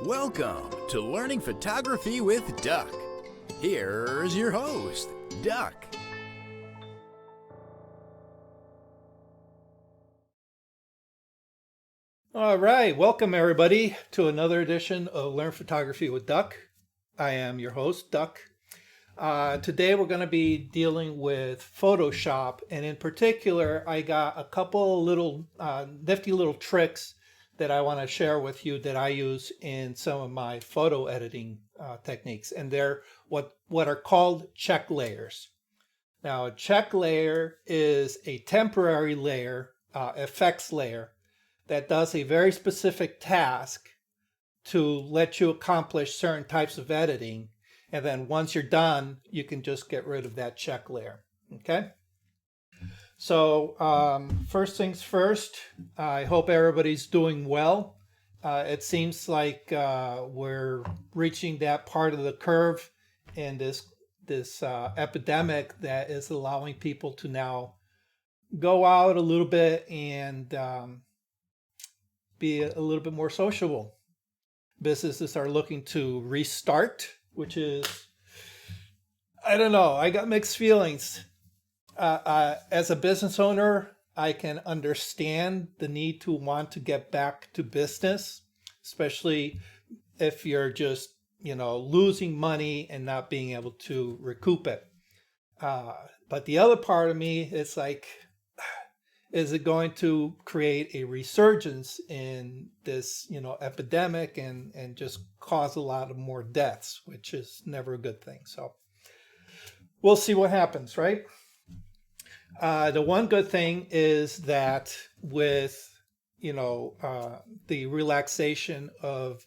Welcome to Learning Photography with Duck. Here's your host, Duck. All right, welcome everybody to another edition of Learn Photography with Duck. I am your host, Duck. Today we're going to be dealing with Photoshop, and in particular, I got a couple little nifty little tricks that I want to share with you that I use in some of my photo editing techniques, and they're what are called check layers. Now, a check layer is a temporary layer, effects layer, that does a very specific task to let you accomplish certain types of editing. And then once you're done, you can just get rid of that check layer. Okay. So first things first, I hope everybody's doing well. It seems like we're reaching that part of the curve in this epidemic that is allowing people to now go out a little bit and be a little bit more sociable. Businesses are looking to restart, which is, I don't know, I got mixed feelings. As a business owner, I can understand the need to want to get back to business, especially if you're just, losing money and not being able to recoup it. But the other part of me is like, is it going to create a resurgence in this, epidemic and just cause a lot of more deaths, which is never a good thing. So we'll see what happens, right? The one good thing is that with, the relaxation of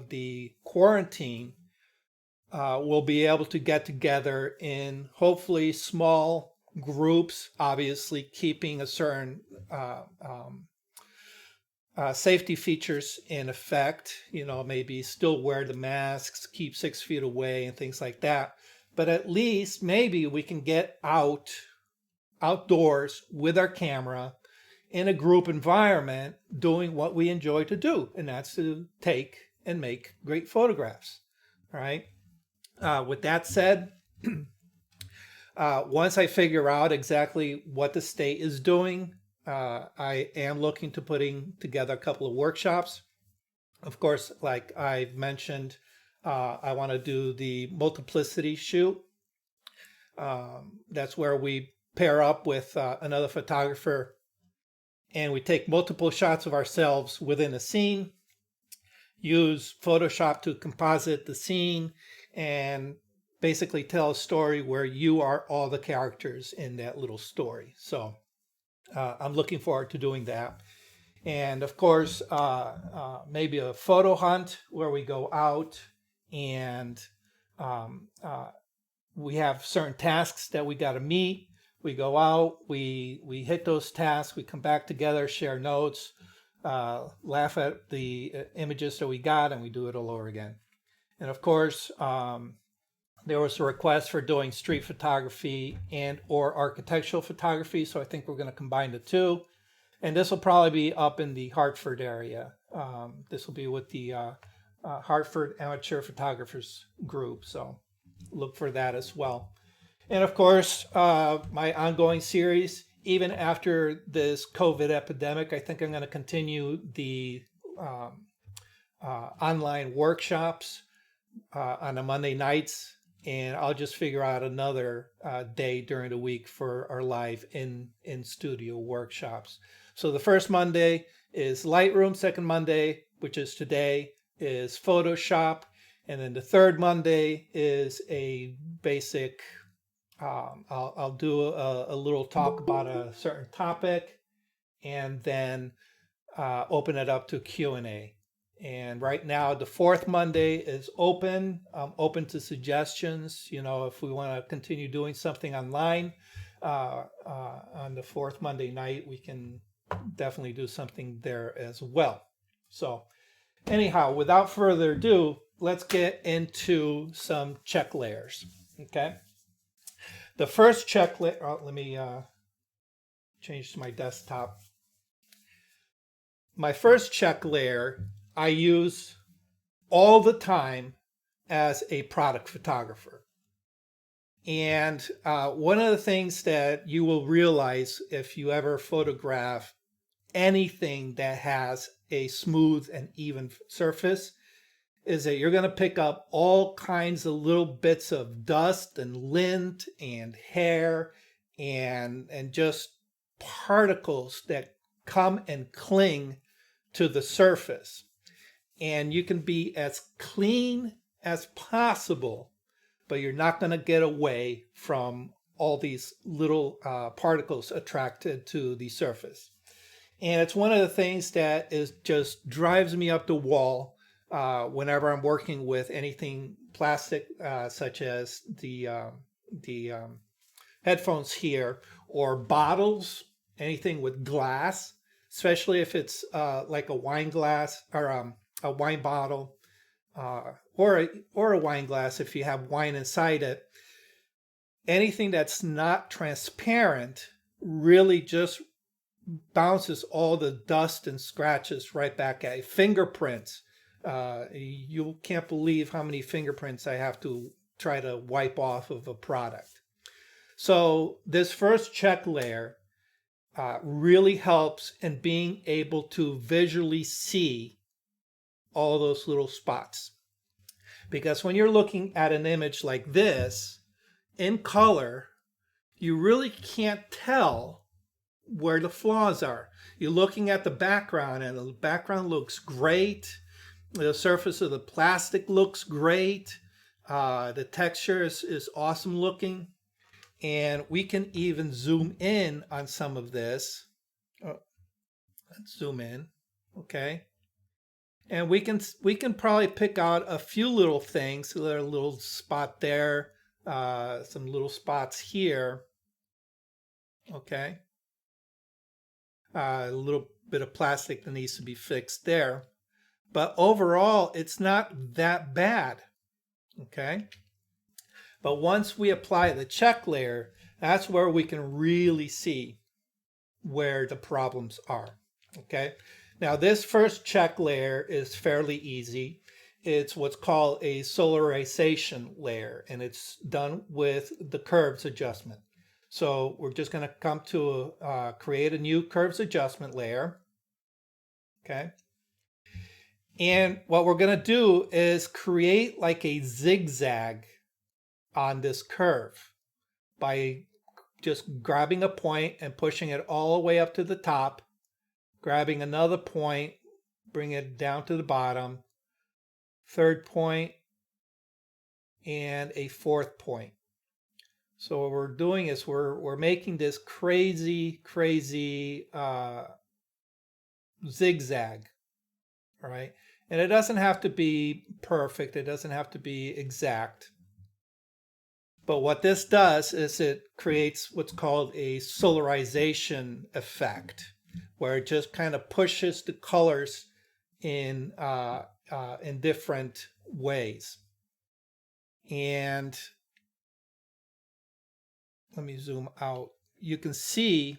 the quarantine, we'll be able to get together in hopefully small groups, obviously keeping a certain safety features in effect, maybe still wear the masks, keep 6 feet away and things like that. But at least maybe we can get outdoors with our camera in a group environment doing what we enjoy to do, and that's to take and make great photographs. All right. With that said, once I figure out exactly what the state is doing, I am looking to putting together a couple of workshops. Of course, like I've mentioned, I want to do the multiplicity shoot. That's where we pair up with another photographer and we take multiple shots of ourselves within a scene, use Photoshop to composite the scene, and basically tell a story where you are all the characters in that little story. So I'm looking forward to doing that. And of course, maybe a photo hunt where we go out and we have certain tasks that we got to meet. We go out, we hit those tasks, we come back together, share notes, laugh at the images that we got, and we do it all over again. And of course, there was a request for doing street photography and or architectural photography, so I think we're going to combine the two. And this will probably be up in the Hartford area. This will be with the Hartford Amateur Photographers Group, so look for that as well. And of course, my ongoing series, even after this COVID epidemic, I think I'm going to continue the online workshops on the Monday nights. And I'll just figure out another day during the week for our live in-studio workshops. So the first Monday is Lightroom, second Monday, which is today, is Photoshop. And then the third Monday is a basic, I'll do a little talk about a certain topic and then open it up to Q&A. And right now, the fourth Monday is open. I'm open to suggestions. If we want to continue doing something online on the fourth Monday night, we can definitely do something there as well. So anyhow, without further ado, let's get into some check layers. Okay. The first check layer, let me change to my desktop. My first check layer I use all the time as a product photographer. And one of the things that you will realize if you ever photograph anything that has a smooth and even surface is that you're going to pick up all kinds of little bits of dust and lint and hair and just particles that come and cling to the surface. And you can be as clean as possible, but you're not going to get away from all these little particles attracted to the surface. And it's one of the things that just drives me up the wall whenever I'm working with anything plastic, such as the headphones here, or bottles, anything with glass, especially if it's like a wine glass or a wine bottle, or a wine glass if you have wine inside it. Anything that's not transparent really just bounces all the dust and scratches right back at you. Fingerprints. You can't believe how many fingerprints I have to try to wipe off of a product. So this first check layer really helps in being able to visually see all those little spots. Because when you're looking at an image like this in color, you really can't tell where the flaws are. You're looking at the background and the background looks great. The surface of the plastic looks great. The texture is awesome looking. And we can even zoom in on some of this. Let's zoom in, okay? And we can probably pick out a few little things. So there's a little spot there, some little spots here, okay? A little bit of plastic that needs to be fixed there. But overall, it's not that bad, okay? But once we apply the check layer, that's where we can really see where the problems are, okay? Now, this first check layer is fairly easy. It's what's called a Solarization Layer, and it's done with the curves adjustment. So we're just going to come to create a new curves adjustment layer, okay? And what we're going to do is create like a zigzag on this curve by just grabbing a point and pushing it all the way up to the top, grabbing another point, bring it down to the bottom, third point, and a fourth point. So what we're doing is we're making this crazy zigzag, all right? And it doesn't have to be perfect. It doesn't have to be exact. But what this does is it creates what's called a solarization effect, where it just kind of pushes the colors in different ways. And let me zoom out. You can see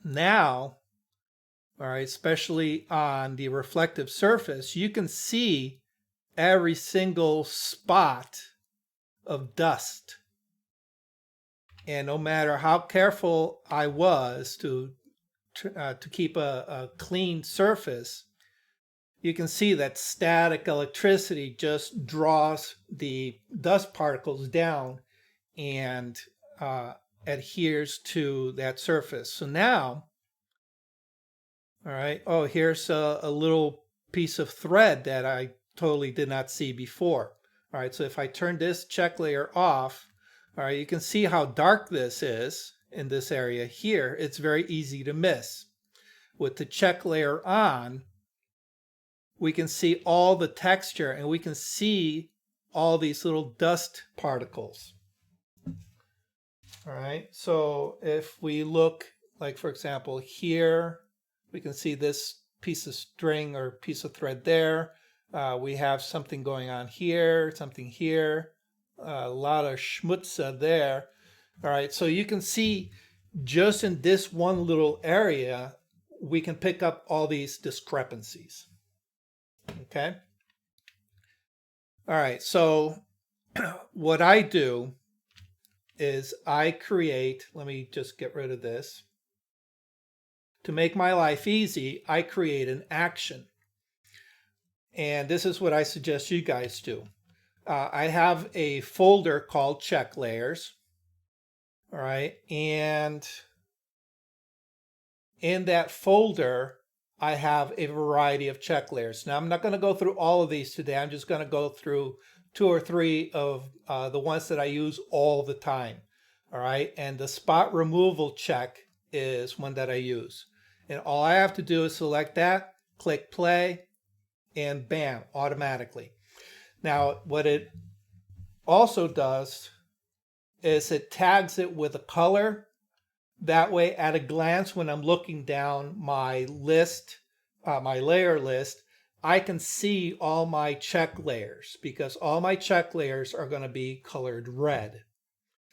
now, all right, especially on the reflective surface, you can see every single spot of dust. And no matter how careful I was to keep a clean surface, you can see that static electricity just draws the dust particles down and adheres to that surface. So now, all right, oh, here's a little piece of thread that I totally did not see before. All right, so if I turn this check layer off, all right, you can see how dark this is in this area here. It's very easy to miss. With the check layer on, we can see all the texture and we can see all these little dust particles. All right, so if we look, like for example here, we can see this piece of string or piece of thread there. We have something going on here, something here, a lot of schmutz there. All right, so you can see just in this one little area, we can pick up all these discrepancies. Okay. All right, so what I do is I create, let me just get rid of this. To make my life easy, I create an action. And this is what I suggest you guys do. I have a folder called Check Layers. All right, and in that folder, I have a variety of check layers. Now, I'm not going to go through all of these today. I'm just going to go through 2 or 3 of the ones that I use all the time. All right, and the spot removal check is one that I use. And all I have to do is select that, click play, and bam, automatically. Now, what it also does is it tags it with a color. That way, at a glance, when I'm looking down my list, my layer list, I can see all my check layers because all my check layers are going to be colored red.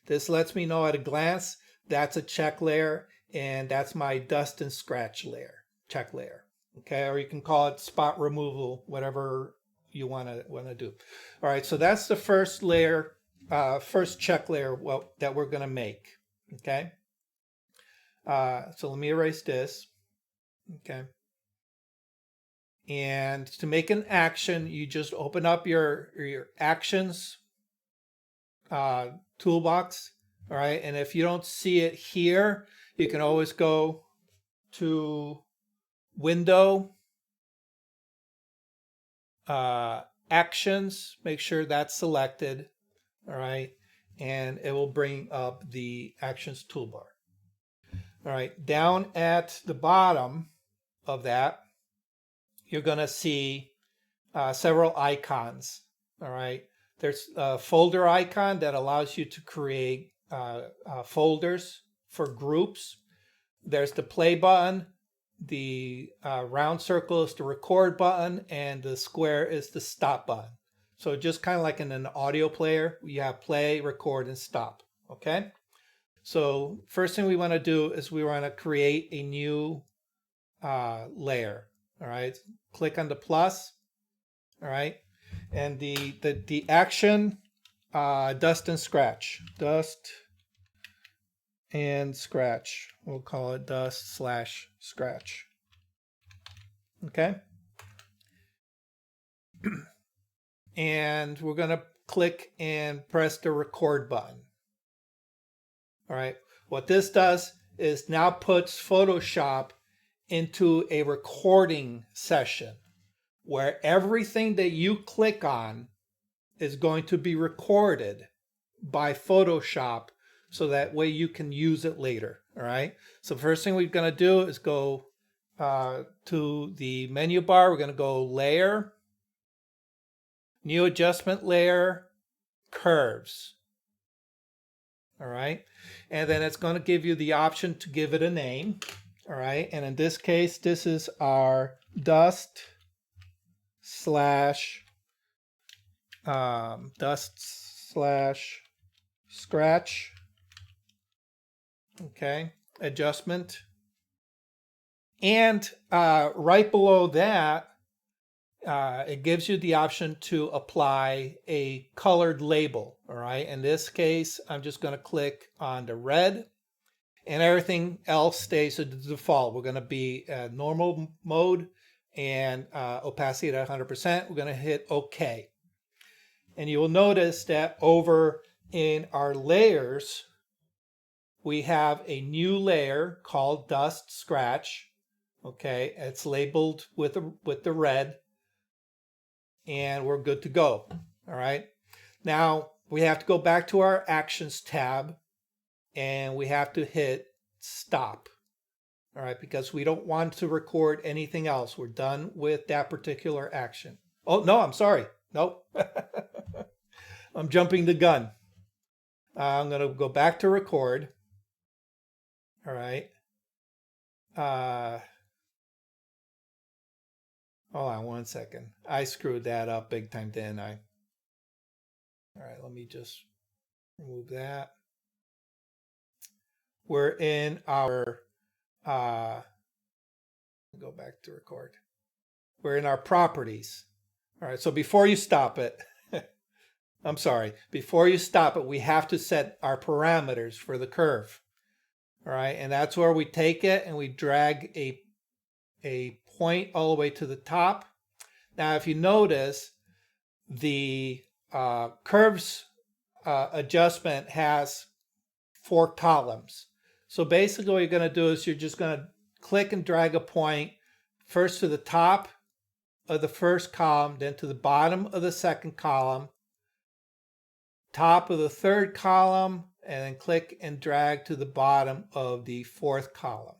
This lets me know at a glance that's a check layer, and that's my dust and scratch layer, check layer. Okay, or you can call it spot removal, whatever you want to do. All right, so that's the first layer, first check layer that we're going to make. Okay. So let me erase this. Okay. And to make an action, you just open up your actions toolbox. All right. And if you don't see it here, you can always go to Window, Actions, make sure that's selected. All right. And it will bring up the Actions toolbar. All right, down at the bottom of that, you're going to see several icons. All right, there's a folder icon that allows you to create folders for groups. There's the play button. The round circle is the record button, and the square is the stop button. So just kind of like in an audio player, you have play, record, and stop. Okay. So first thing we want to do is we want to create a new layer. All right, click on the plus. All right, and the action dust and scratch. Dust and scratch. We'll call it dust/scratch. Okay. And we're going to click and press the record button. All right, what this does is now puts Photoshop into a recording session where everything that you click on is going to be recorded by Photoshop so that way you can use it later. All right, so first thing we're going to do is go to the menu bar. We're going to go Layer, New Adjustment Layer, Curves. All right, and then it's going to give you the option to give it a name. All right, and in this case, this is our dust/scratch. Okay, adjustment, and right below that, it gives you the option to apply a colored label. All right, in this case, I'm just going to click on the red, and everything else stays at the default. We're going to be normal mode and opacity at 100%. We're going to hit OK. And you will notice that over in our layers, we have a new layer called Dust Scratch. Okay, it's labeled with the red. And we're good to go. All right. Now we have to go back to our Actions tab, and we have to hit Stop. All right, because we don't want to record anything else. We're done with that particular action. Oh no, I'm sorry. Nope. I'm jumping the gun. I'm going to go back to record. All right. Hold on one second. I screwed that up big time, didn't I? All right, let me just remove that. We're in our, go back to record. We're in our properties. All right, so before you stop it, I'm sorry, before you stop it, we have to set our parameters for the curve. All right, and that's where we take it and we drag a point all the way to the top. Now, if you notice, the curves adjustment has 4 columns. So basically what you're going to do is you're just going to click and drag a point first to the top of the first column, then to the bottom of the second column, top of the third column, and then click and drag to the bottom of the fourth column.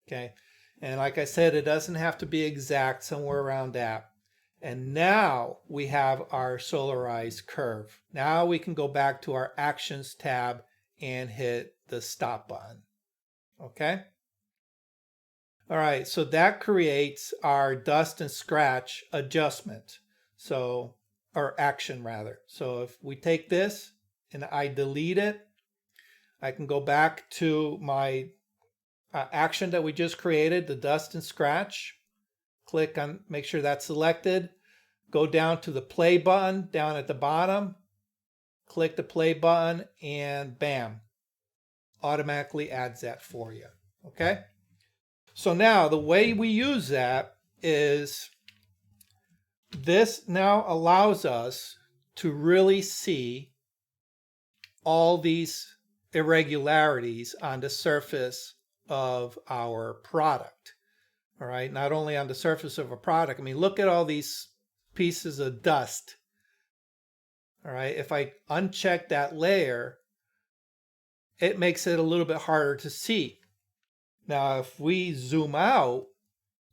Okay, and like I said, it doesn't have to be exact, somewhere around that. And now we have our solarized curve. Now we can go back to our Actions tab and hit the stop button. Okay. All right, so that creates our dust and scratch adjustment. So, or action rather. So if we take this and I delete it, I can go back to my action that we just created, the dust and scratch. Click on, make sure that's selected. Go down to the play button down at the bottom. Click the play button and bam, automatically adds that for you. Okay. So now the way we use that is this now allows us to really see all these irregularities on the surface of our product. All right, not only on the surface of a product. I mean, look at all these pieces of dust. All right, if I uncheck that layer, it makes it a little bit harder to see. Now, if we zoom out,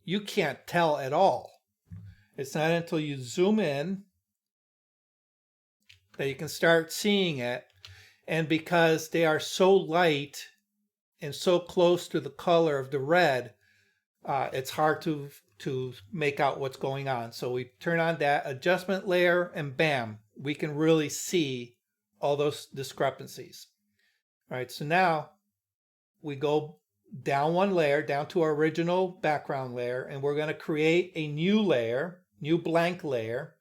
you can't tell at all. It's not until you zoom in that you can start seeing it. And because they are so light and so close to the color of the red, it's hard to make out what's going on. So we turn on that adjustment layer and bam, we can really see all those discrepancies. All right, so now we go down one layer, down to our original background layer, and we're going to create a new layer, new blank layer.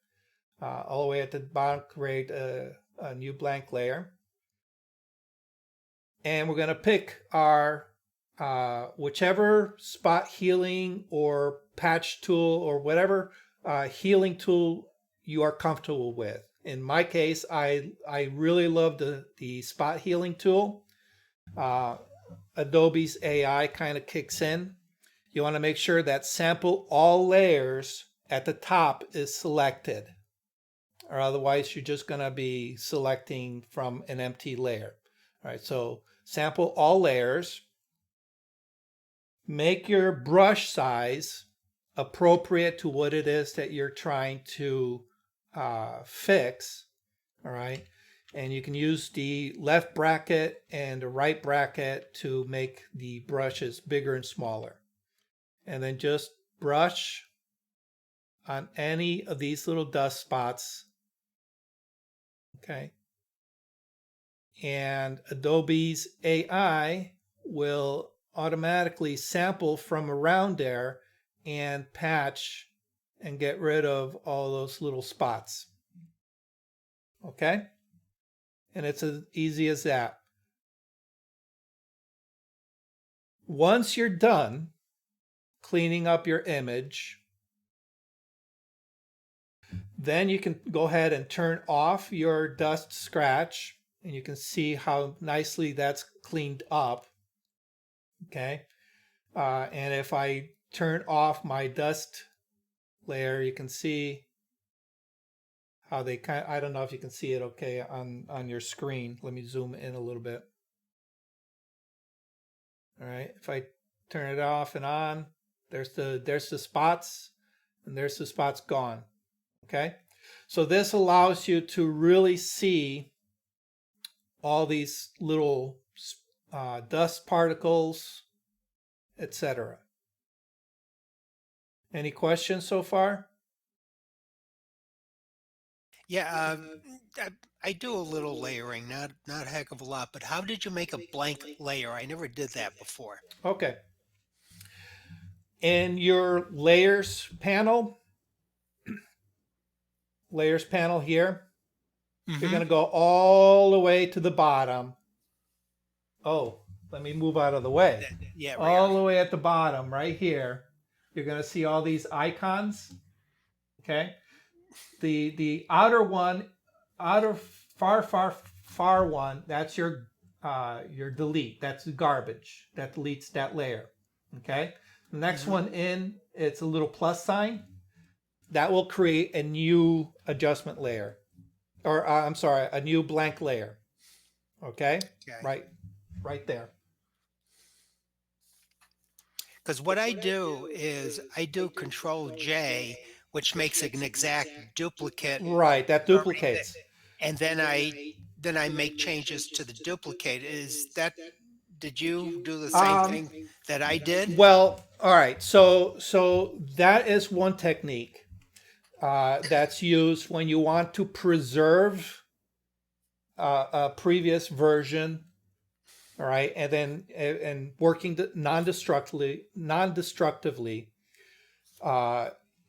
All the way at the bottom, create a new blank layer. And we're going to pick our whichever spot healing or patch tool or whatever healing tool you are comfortable with. In my case, I really love the spot healing tool. Adobe's AI kind of kicks in. You want to make sure that sample all layers at the top is selected, or otherwise you're just going to be selecting from an empty layer. All right, so sample all layers. Make your brush size appropriate to what it is that you're trying to fix. All right. And you can use the left bracket and the right bracket to make the brushes bigger and smaller. And then just brush on any of these little dust spots. Okay. And Adobe's AI will automatically sample from around there and patch and get rid of all those little spots. Okay? And it's as easy as that. Once you're done cleaning up your image, then you can go ahead and turn off your dust scratch, and you can see how nicely that's cleaned up. Okay. And if I turn off my dust layer, you can see how they kind of, I don't know if you can see it okay on your screen. Let me zoom in a little bit. All right. If I turn it off and on, there's the spots, and there's the spots gone. Okay. So this allows you to really see all these little dust particles, etc. Any questions so far? Yeah, I do a little layering, not a heck of a lot, but how did you make a blank layer? I never did that before. Okay. In your layers panel here, You're Mm-hmm. going to go all the way to the bottom. Oh, let me move out of the way. Yeah, we are. All the way at the bottom, right here, you're going to see all these icons. Okay. The outer one, outer far one, that's your delete. That's garbage. That deletes that layer. Okay. The next Mm-hmm. one in, it's a little plus sign. That will create a new adjustment layer, or I'm sorry, a new blank layer. Okay. Okay. Right there. Because what I do is I do Control J, which makes an exact duplicate, Right. That duplicates. and then I make changes to the duplicate. Is that Did you do the same thing that I did? Well, all right. So that is one technique that's used when you want to preserve a previous version. All right, and then and working non-destructively,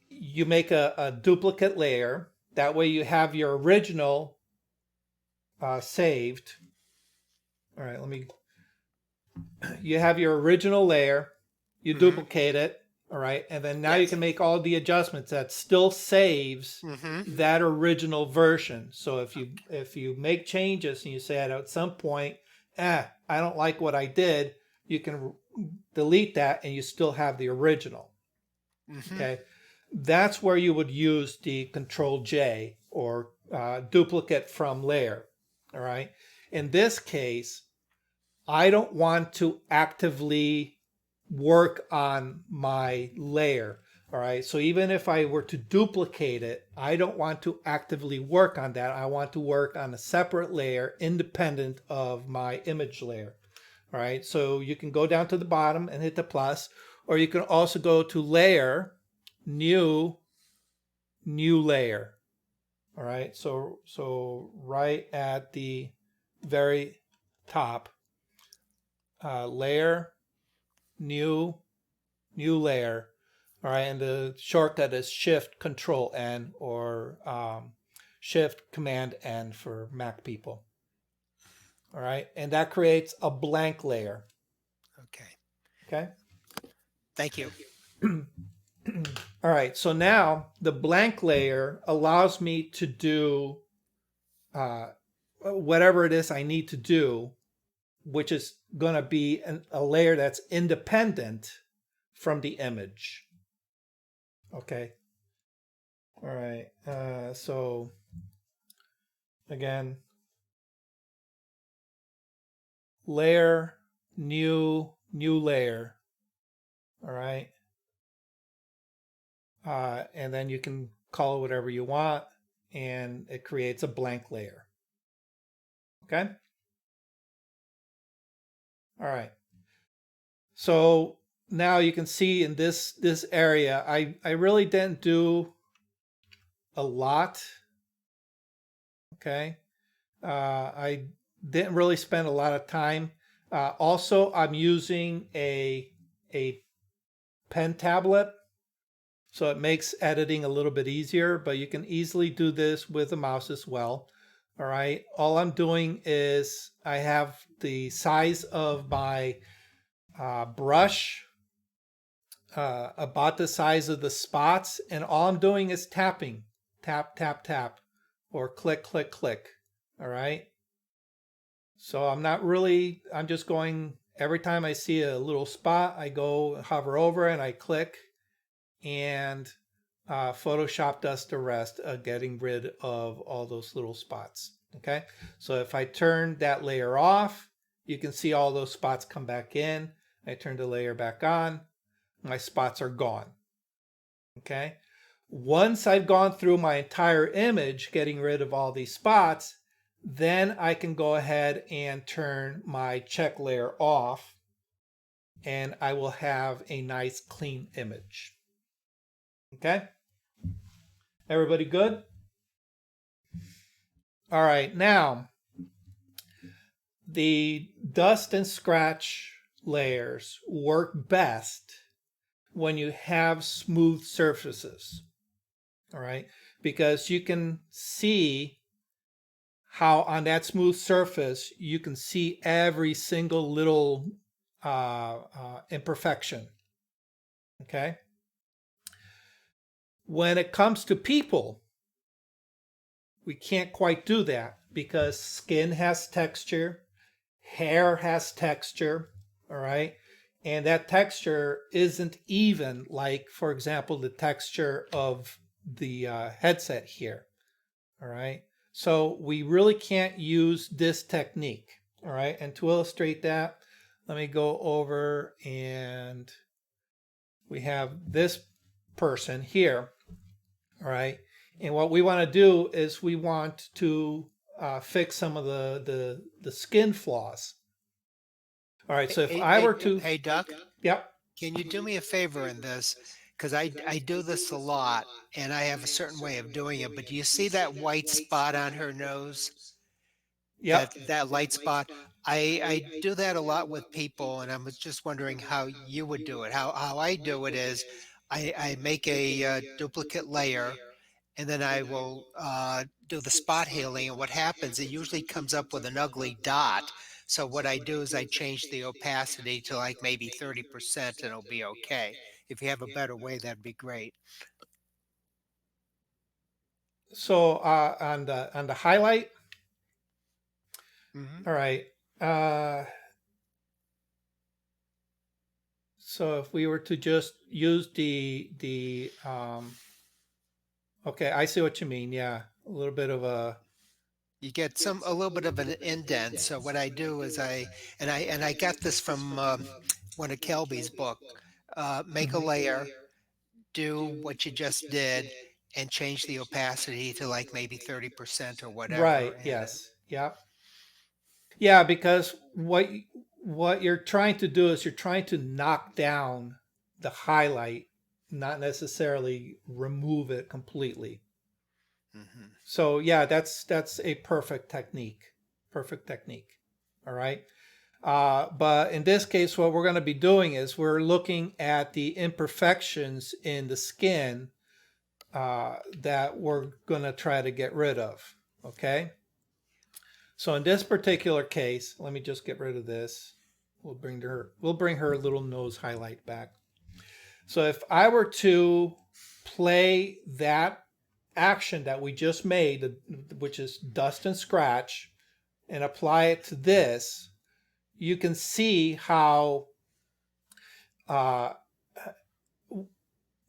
you make a duplicate layer. That way, you have your original saved. All right, you have your original layer, you Mm-hmm. duplicate it, all right, and then now you Yes. can make all the adjustments that still saves Mm-hmm. that original version. So if you make changes and you say at some point, I don't like what I did, you can delete that and you still have the original. Mm-hmm. Okay, that's where you would use the Control J or duplicate from layer. All right, in this case, I don't want to actively work on my layer. All right. So even if I were to duplicate it, I don't want to actively work on that. I want to work on a separate layer independent of my image layer. All right. So you can go down to the bottom and hit the plus, or you can also go to layer, new layer. All right. So right at the very top, layer, new layer. All right, and the shortcut is Shift Control N or Shift Command N for Mac people. All right, and that creates a blank layer. Okay. Okay. Thank you. All right, so now the blank layer allows me to do whatever it is I need to do, which is going to be a layer that's independent from the image. Okay. All right. So again, layer, new layer. All right. And then you can call it whatever you want, and it creates a blank layer. Okay. All right. So now you can see in this area, I really didn't do a lot. Okay. I didn't really spend a lot of time. Also, I'm using a pen tablet, so it makes editing a little bit easier, but you can easily do this with a mouse as well. All right. All I'm doing is I have the size of my brush about the size of the spots, and all I'm doing is tapping, tap, tap, tap, or click, click, click. All right. So I'm just going, every time I see a little spot, I go hover over and I click, and Photoshop does the rest of getting rid of all those little spots. Okay. So if I turn that layer off, you can see all those spots come back in. I turn the layer back on, my spots are gone. Okay. Once I've gone through my entire image, getting rid of all these spots, then I can go ahead and turn my check layer off, and I will have a nice clean image. Okay. Everybody good? All right. Now, the dust and scratch layers work best when you have smooth surfaces. All right. Because you can see how on that smooth surface you can see every single little imperfection. Okay. When it comes to people, we can't quite do that because skin has texture, hair has texture, all right? And that texture isn't even like, for example, the texture of the headset here, all right? So we really can't use this technique, all right? And to illustrate that, let me go over and we have this person here, all right? And what we want to do is we want to fix some of the skin flaws. All right, so if I were to... Hey, Duck, Yep. can you do me a favor in this? Because I do this a lot, and I have a certain way of doing it. But do you see that white spot on her nose? Yep. That light spot? I do that a lot with people, and I was just wondering how you would do it. How I do it is I make a duplicate layer, and then I will do the spot healing. And what happens, it usually comes up with an ugly dot. So what I do is I change the opacity to like maybe 30% and it'll be okay. If you have a better way, that'd be great. So on the highlight, Hmm. all right. So if we were to just use the okay, I see what you mean. Yeah, a little bit of a... You get a little bit of an indent. So what I do is I got this from one of Kelby's book. Make a Mhm. layer, do what you just did, and change the opacity to like maybe 30% or whatever. Right. Yes. Yeah. Yeah, because what you're trying to do is you're trying to knock down the highlight, not necessarily remove it completely. Mhm. So yeah, that's a perfect technique. Perfect technique. All right. But in this case, what we're going to be doing is we're looking at the imperfections in the skin that we're going to try to get rid of. Okay. So in this particular case, let me just get rid of this. We'll bring her little nose highlight back. So if I were to play that action that we just made, which is dust and scratch, and apply it to this, you can see how uh,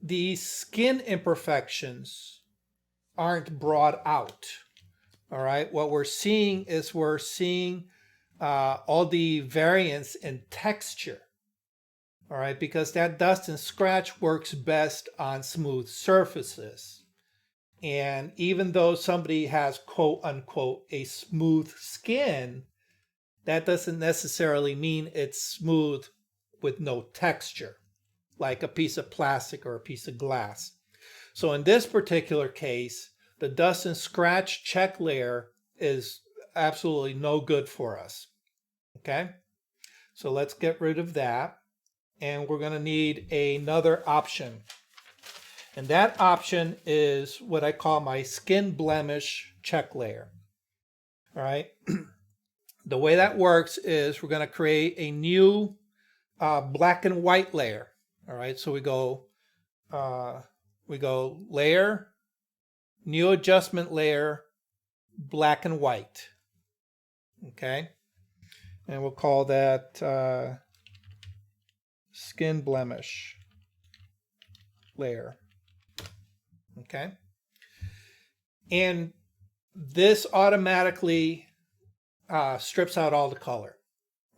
the skin imperfections aren't brought out. All right, what we're seeing is we're seeing all the variance in texture. All right, because that dust and scratch works best on smooth surfaces. And even though somebody has quote unquote a smooth skin, that doesn't necessarily mean it's smooth with no texture, like a piece of plastic or a piece of glass. So in this particular case, the dust and scratch check layer is absolutely no good for us. Okay, so let's get rid of that. And we're going to need another option. And that option is what I call my skin blemish check layer. All right. The way that works is we're going to create a new black and white layer. All right. So we go layer, new adjustment layer, black and white. Okay. And we'll call that skin blemish layer. Okay. And this automatically strips out all the color.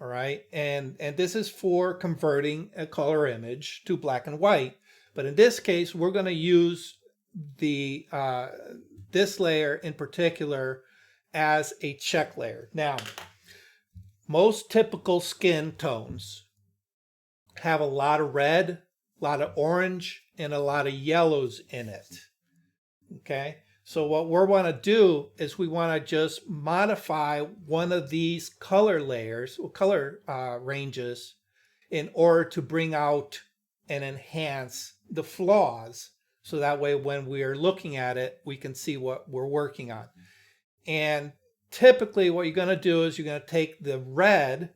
All right. And this is for converting a color image to black and white. But in this case, we're going to use the this layer in particular as a check layer. Now, most typical skin tones have a lot of red, a lot of orange, and a lot of yellows in it. Okay, so what we want to do is we want to just modify one of these color layers, or color ranges, in order to bring out and enhance the flaws. So that way when we are looking at it, we can see what we're working on. And typically what you're going to do is you're going to take the red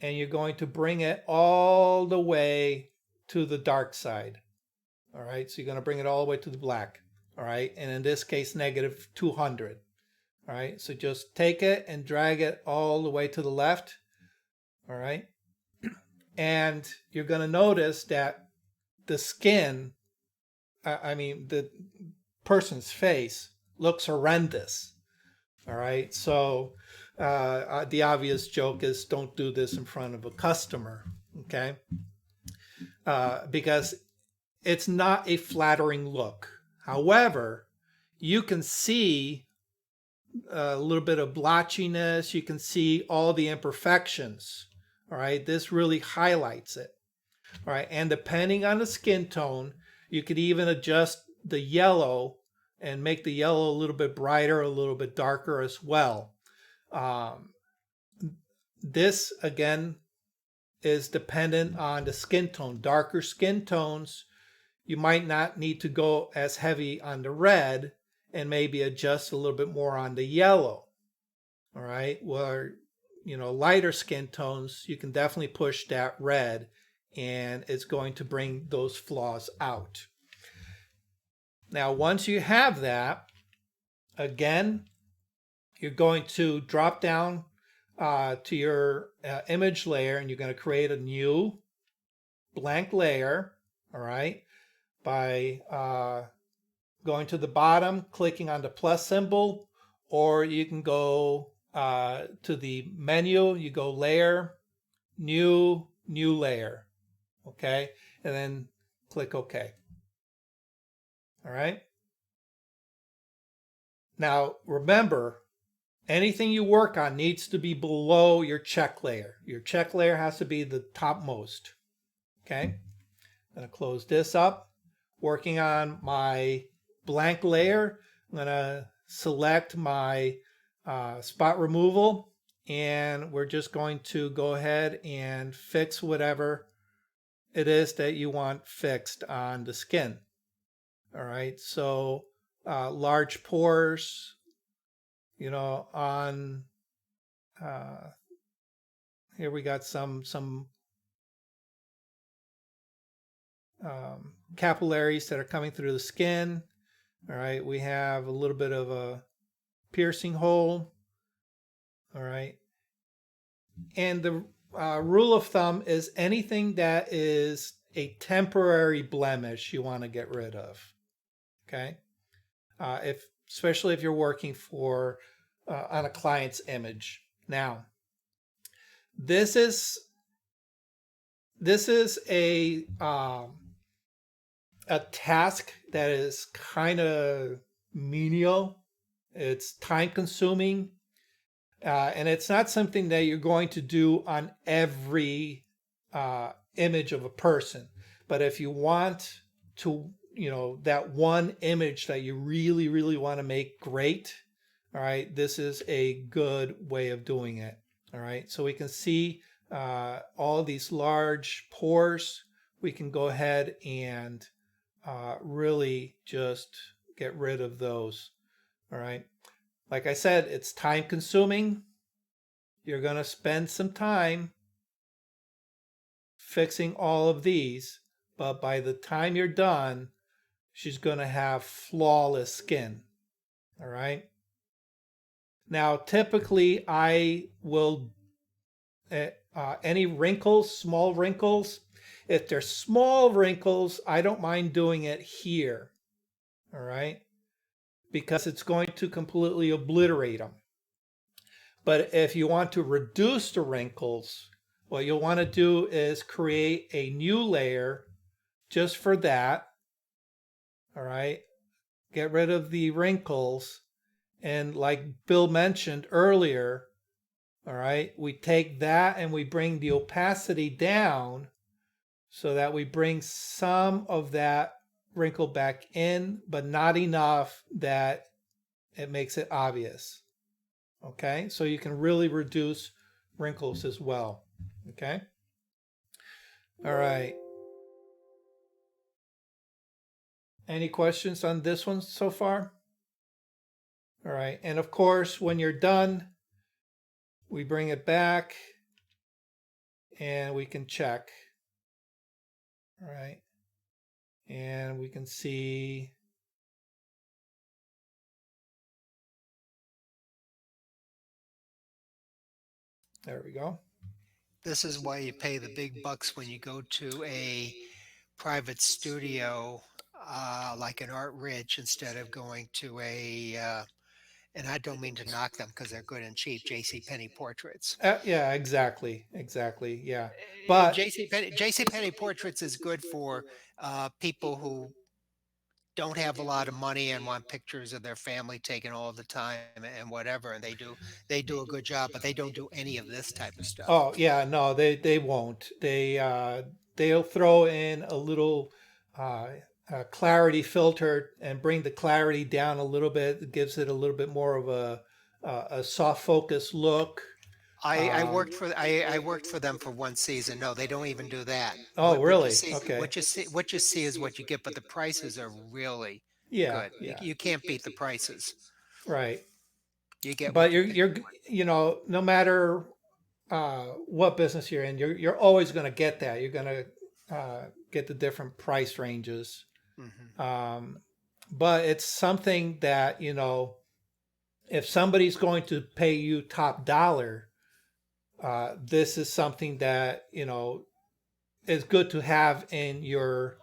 and you're going to bring it all the way to the dark side. All right, so you're going to bring it all the way to the black. All right, and in this case, negative 200. All right, so just take it and drag it all the way to the left. All right, and you're going to notice that the skin, the person's face looks horrendous. All right, so the obvious joke is don't do this in front of a customer, okay? Because it's not a flattering look. However, you can see a little bit of blotchiness. You can see all the imperfections. All right, this really highlights it. All right, and depending on the skin tone, you could even adjust the yellow and make the yellow a little bit brighter, a little bit darker as well. This, again, is dependent on the skin tone. Darker skin tones, you might not need to go as heavy on the red and maybe adjust a little bit more on the yellow. All right, where, lighter skin tones, you can definitely push that red and it's going to bring those flaws out. Now, once you have that, again, you're going to drop down to your image layer and you're going to create a new blank layer, all right, by going to the bottom, clicking on the plus symbol, or you can go to the menu, you go layer, new layer, okay, and then click OK. All right. Now, remember, anything you work on needs to be below your check layer. Your check layer has to be the topmost. Okay. I'm going to close this up. Working on my blank layer, I'm going to select my spot removal, and we're just going to go ahead and fix whatever it is that you want fixed on the skin. All right, so large pores, on here we got some capillaries that are coming through the skin. All right, we have a little bit of a piercing hole. All right, and the rule of thumb is anything that is a temporary blemish you want to get rid of. Okay, especially if you're working for on a client's image. Now, this is a task that is kind of menial. It's time consuming, and it's not something that you're going to do on every image of a person. But if you want to, that one image that you really, really want to make great, all right, this is a good way of doing it. All right, so we can see all these large pores. We can go ahead and really just get rid of those. All right, like I said, it's time consuming. You're going to spend some time fixing all of these, but by the time you're done, she's going to have flawless skin. All right. Now, typically, I will, any wrinkles, small wrinkles, if they're small wrinkles, I don't mind doing it here. All right. Because it's going to completely obliterate them. But if you want to reduce the wrinkles, what you'll want to do is create a new layer just for that. All right. Get rid of the wrinkles. And like Bill mentioned earlier, all right, we take that and we bring the opacity down so that we bring some of that wrinkle back in, but not enough that it makes it obvious. Okay, so you can really reduce wrinkles as well. Okay, all right. Any questions on this one so far? All right. And of course, when you're done, we bring it back and we can check. All right. And we can see. There we go. This is why you pay the big bucks when you go to a private studio, like an Art Ridge, instead of going to and I don't mean to knock them because they're good and cheap, J.C. Penney Portraits. Yeah, exactly. Exactly. Yeah. But J.C. Penney Portraits is good for people who don't have a lot of money and want pictures of their family taken all the time and whatever, and they do a good job, but they don't do any of this type of stuff. oh yeah, no, they won't. They'll throw in a little uh, clarity filter and bring the clarity down a little bit. It gives it a little bit more of a soft focus look. I worked for them for one season. No, they don't even do that. Oh, What you really? see Okay. what you see is what you get, but the prices are really Yeah, good. You yeah. you can't beat the prices. Right. You get But what you you're pay you're for. you know, no matter what business you're in, you're always going to get that. You're going to get the different price ranges. Hmm. Um, but it's something that, if somebody's going to pay you top dollar, this is something that, is good to have in your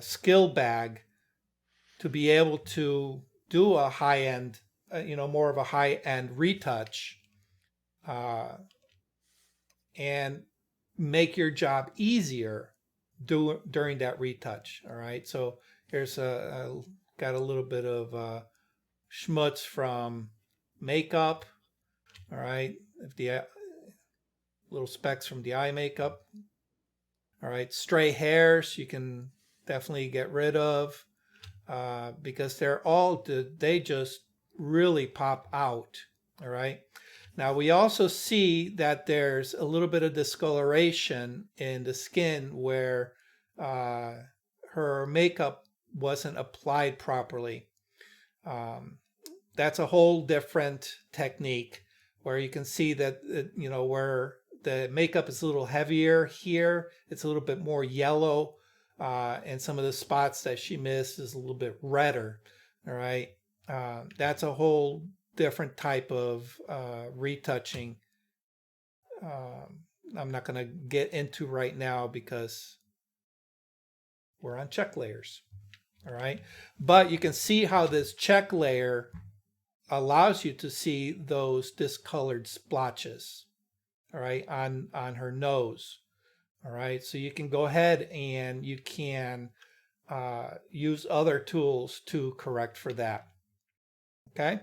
skill bag to be able to do a high end, more of a high end retouch uh, and make your job easier during that retouch. All right. So here's got a little bit of schmutz from makeup. All right. If the little specks from the eye makeup. All right. Stray hairs you can definitely get rid of because they just really pop out. All right. Now we also see that there's a little bit of discoloration in the skin where uh, her makeup wasn't applied properly. Um, that's a whole different technique where you can see that where the makeup is a little heavier here, it's a little bit more yellow, and some of the spots that she missed is a little bit redder. All right, that's a whole different type of retouching. I'm not going to get into right now because we're on check layers. All right, but you can see how this check layer allows you to see those discolored splotches, all right, on her nose. All right, so you can go ahead and you can use other tools to correct for that. Okay.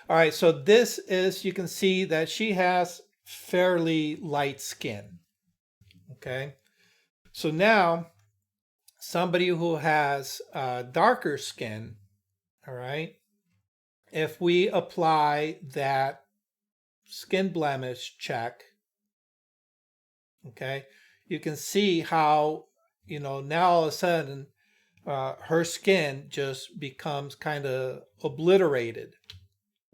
All right, so this is, you can see that she has fairly light skin. Okay. So now somebody who has darker skin, all right, if we apply that skin blemish check, okay, you can see how, now all of a sudden her skin just becomes kind of obliterated.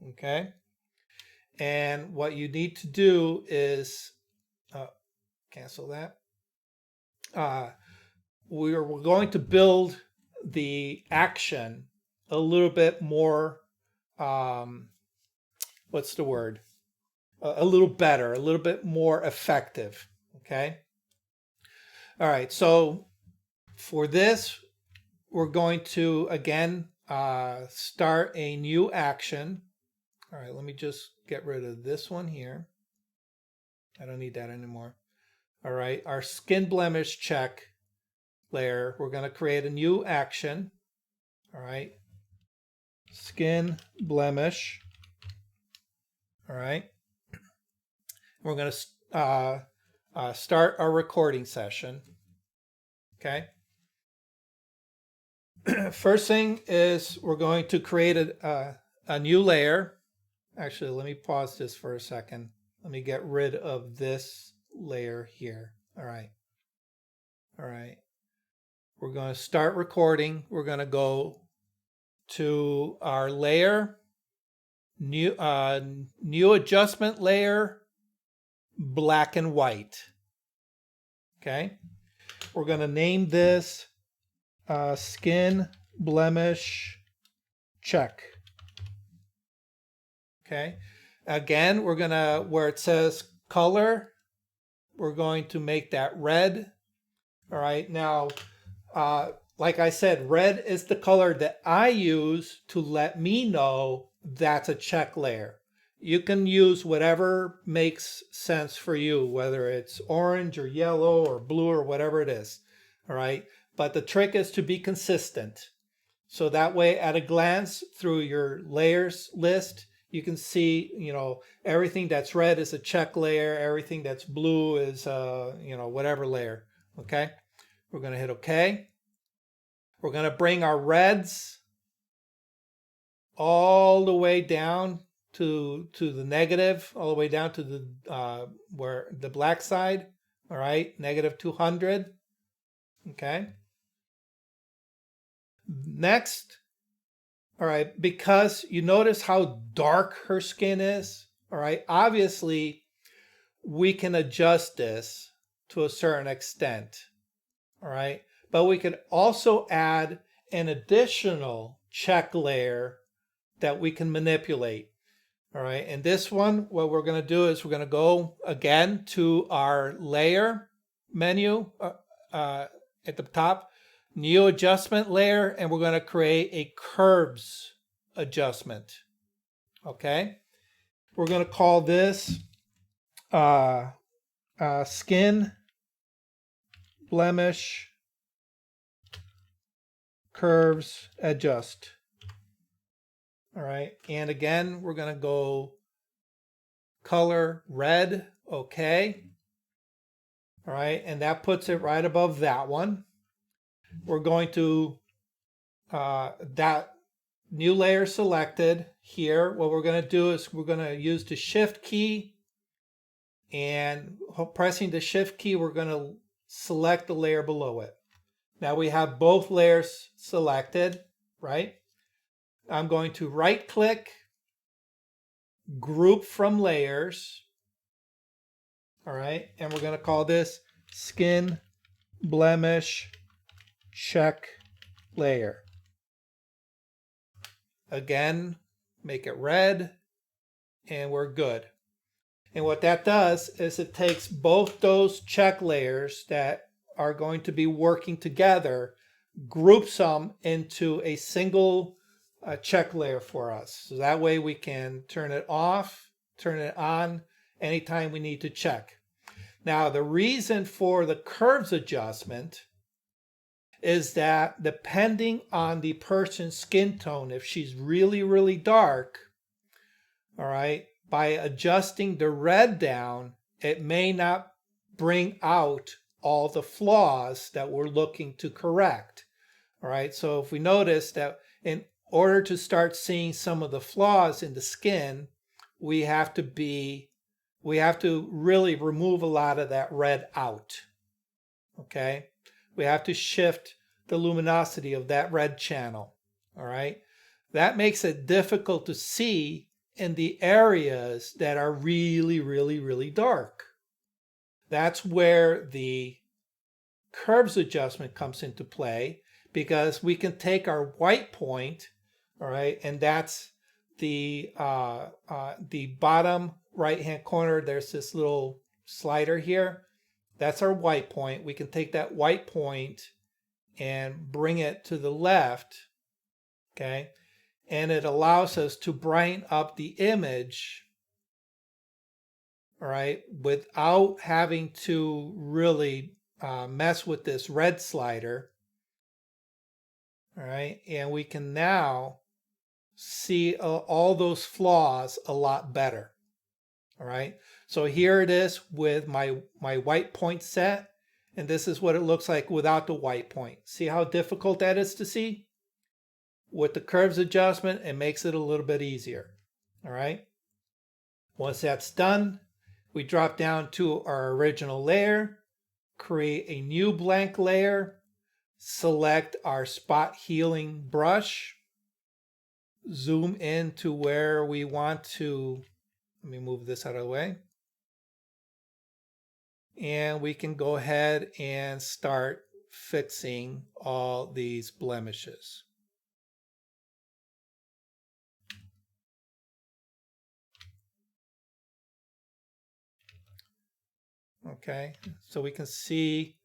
Okay. And what you need to do is cancel that. We're going to build the action a little bit more, what's the word? A little better, a little bit more effective. Okay. All right. So for this, we're going to again start a new action. All right. Let me just get rid of this one here. I don't need that anymore. All right. Our skin blemish check layer, we're going to create a new action. All right. Skin blemish. All right. We're going to start our recording session. Okay. First thing is we're going to create a new layer. Actually, let me pause this for a second. Let me get rid of this layer here. All right. All right. We're going to start recording. We're going to go to our layer. new adjustment layer, black and white. Okay, we're going to name this skin blemish check. Okay, again, we're going to, where it says color, we're going to make that red. All right, now, like I said, red is the color that I use to let me know that's a check layer. You can use whatever makes sense for you, whether it's orange or yellow or blue or whatever it is. All right, but the trick is to be consistent. So that way, at a glance through your layers list, you can see, everything that's red is a check layer. Everything that's blue is, whatever layer. Okay. We're going to hit OK. We're going to bring our reds all the way down to the negative, all the way down to the where the black side. All right. -200. Okay. Next. All right, because you notice how dark her skin is, all right, obviously we can adjust this to a certain extent, all right, but we could also add an additional check layer that we can manipulate, all right, and this one, what we're going to do is we're going to go again to our layer menu at the top, new adjustment layer, and we're going to create a curves adjustment. Okay, we're going to call this skin blemish curves adjust. All right, and again we're going to go color red. Okay, all right, and that puts it right above that one. We're going to, that new layer selected here, what we're going to do is we're going to use the shift key, and pressing the shift key, we're going to select the layer below it. Now we have both layers selected, right? I'm going to right click, group from layers, all right? And we're going to call this skin blemish check layer. Again, make it red, and we're good. And what that does is it takes both those check layers that are going to be working together, groups them into a single check layer for us. So that way we can turn it off, turn it on anytime we need to check. Now, the reason for the curves adjustment is that depending on the person's skin tone, if she's really, really dark, all right, by adjusting the red down, it may not bring out all the flaws that we're looking to correct. All right, so if we notice that in order to start seeing some of the flaws in the skin, we have to really remove a lot of that red out. Okay. We have to shift the luminosity of that red channel, all right? That makes it difficult to see in the areas that are really, really, really dark. That's where the curves adjustment comes into play, because we can take our white point, all right, and that's the bottom right-hand corner. There's this little slider here. That's our white point. We can take that white point and bring it to the left, okay? And it allows us to brighten up the image, all right, without having to really mess with this red slider, all right? And we can now see all those flaws a lot better, all right? So here it is with my white point set, and this is what it looks like without the white point. See how difficult that is to see? With the curves adjustment, it makes it a little bit easier, all right? Once that's done, we drop down to our original layer, create a new blank layer, select our spot healing brush, zoom in to where we want to. Let me move this out of the way. And we can go ahead and start fixing all these blemishes. Okay, so we can see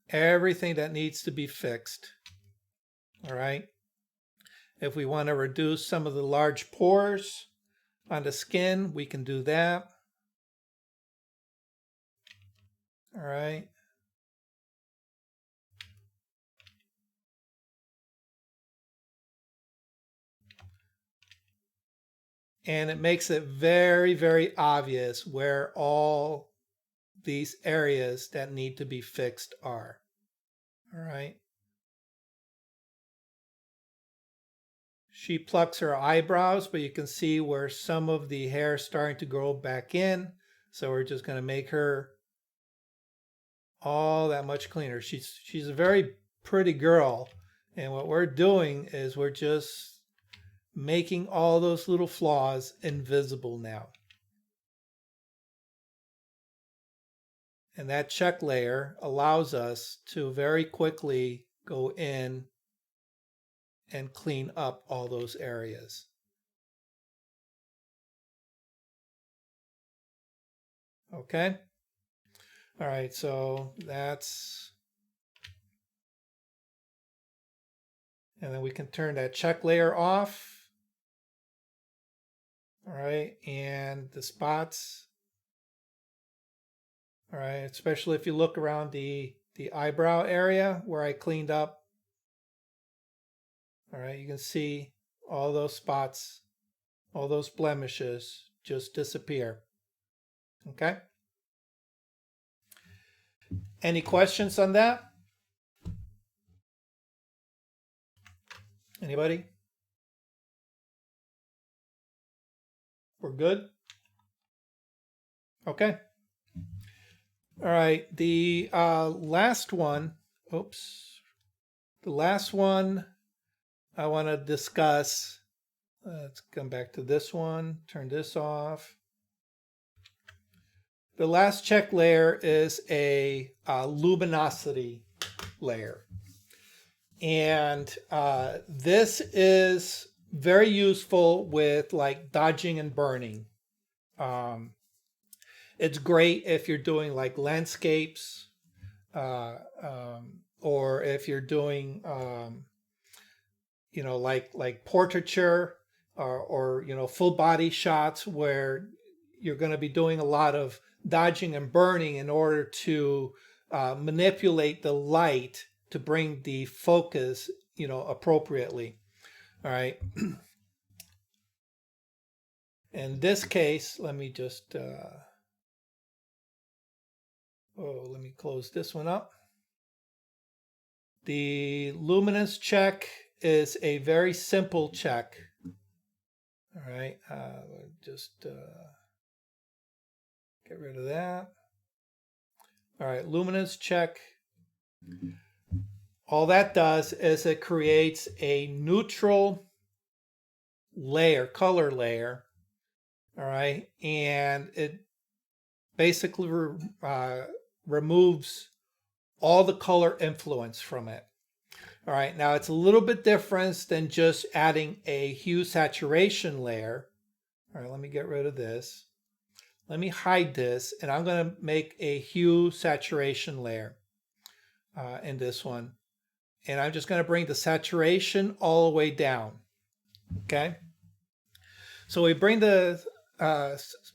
everything that needs to be fixed. All right. If we want to reduce some of the large pores on the skin, we can do that. All right. And it makes it very, very obvious where all these areas that need to be fixed are. All right. She plucks her eyebrows, but you can see where some of the hair is starting to grow back in. So we're just going to make her all that much cleaner. She's a very pretty girl. And what we're doing is we're just making all those little flaws invisible now. And that check layer allows us to very quickly go in and clean up all those areas. Okay. All right, so that's, and then we can turn that check layer off. All right, and the spots. All right, especially if you look around the eyebrow area where I cleaned up. All right, you can see all those spots, all those blemishes just disappear. Okay. Any questions on that? Anybody? We're good? Okay. All right, the last one, the last one I want to discuss, let's come back to this one, turn this off. The last check layer is a luminosity layer. And this is very useful with like dodging and burning. It's great if you're doing like landscapes or if you're doing, you know, like portraiture or, you know, full body shots where you're going to be doing a lot of dodging and burning in order to manipulate the light to bring the focus, you know, appropriately. All right. In this case, let me just, let me close this one up. The Luminance Check is a very simple check. All right, just get rid of that. All right, Luminance Check. All that does is it creates a neutral layer, color layer. All right, and it basically removes all the color influence from it. All right, now it's a little bit different than just adding a hue saturation layer. All right, let me get rid of this. Let me hide this, and I'm going to make a hue saturation layer in this one. And I'm just going to bring the saturation all the way down. Okay. So we bring the,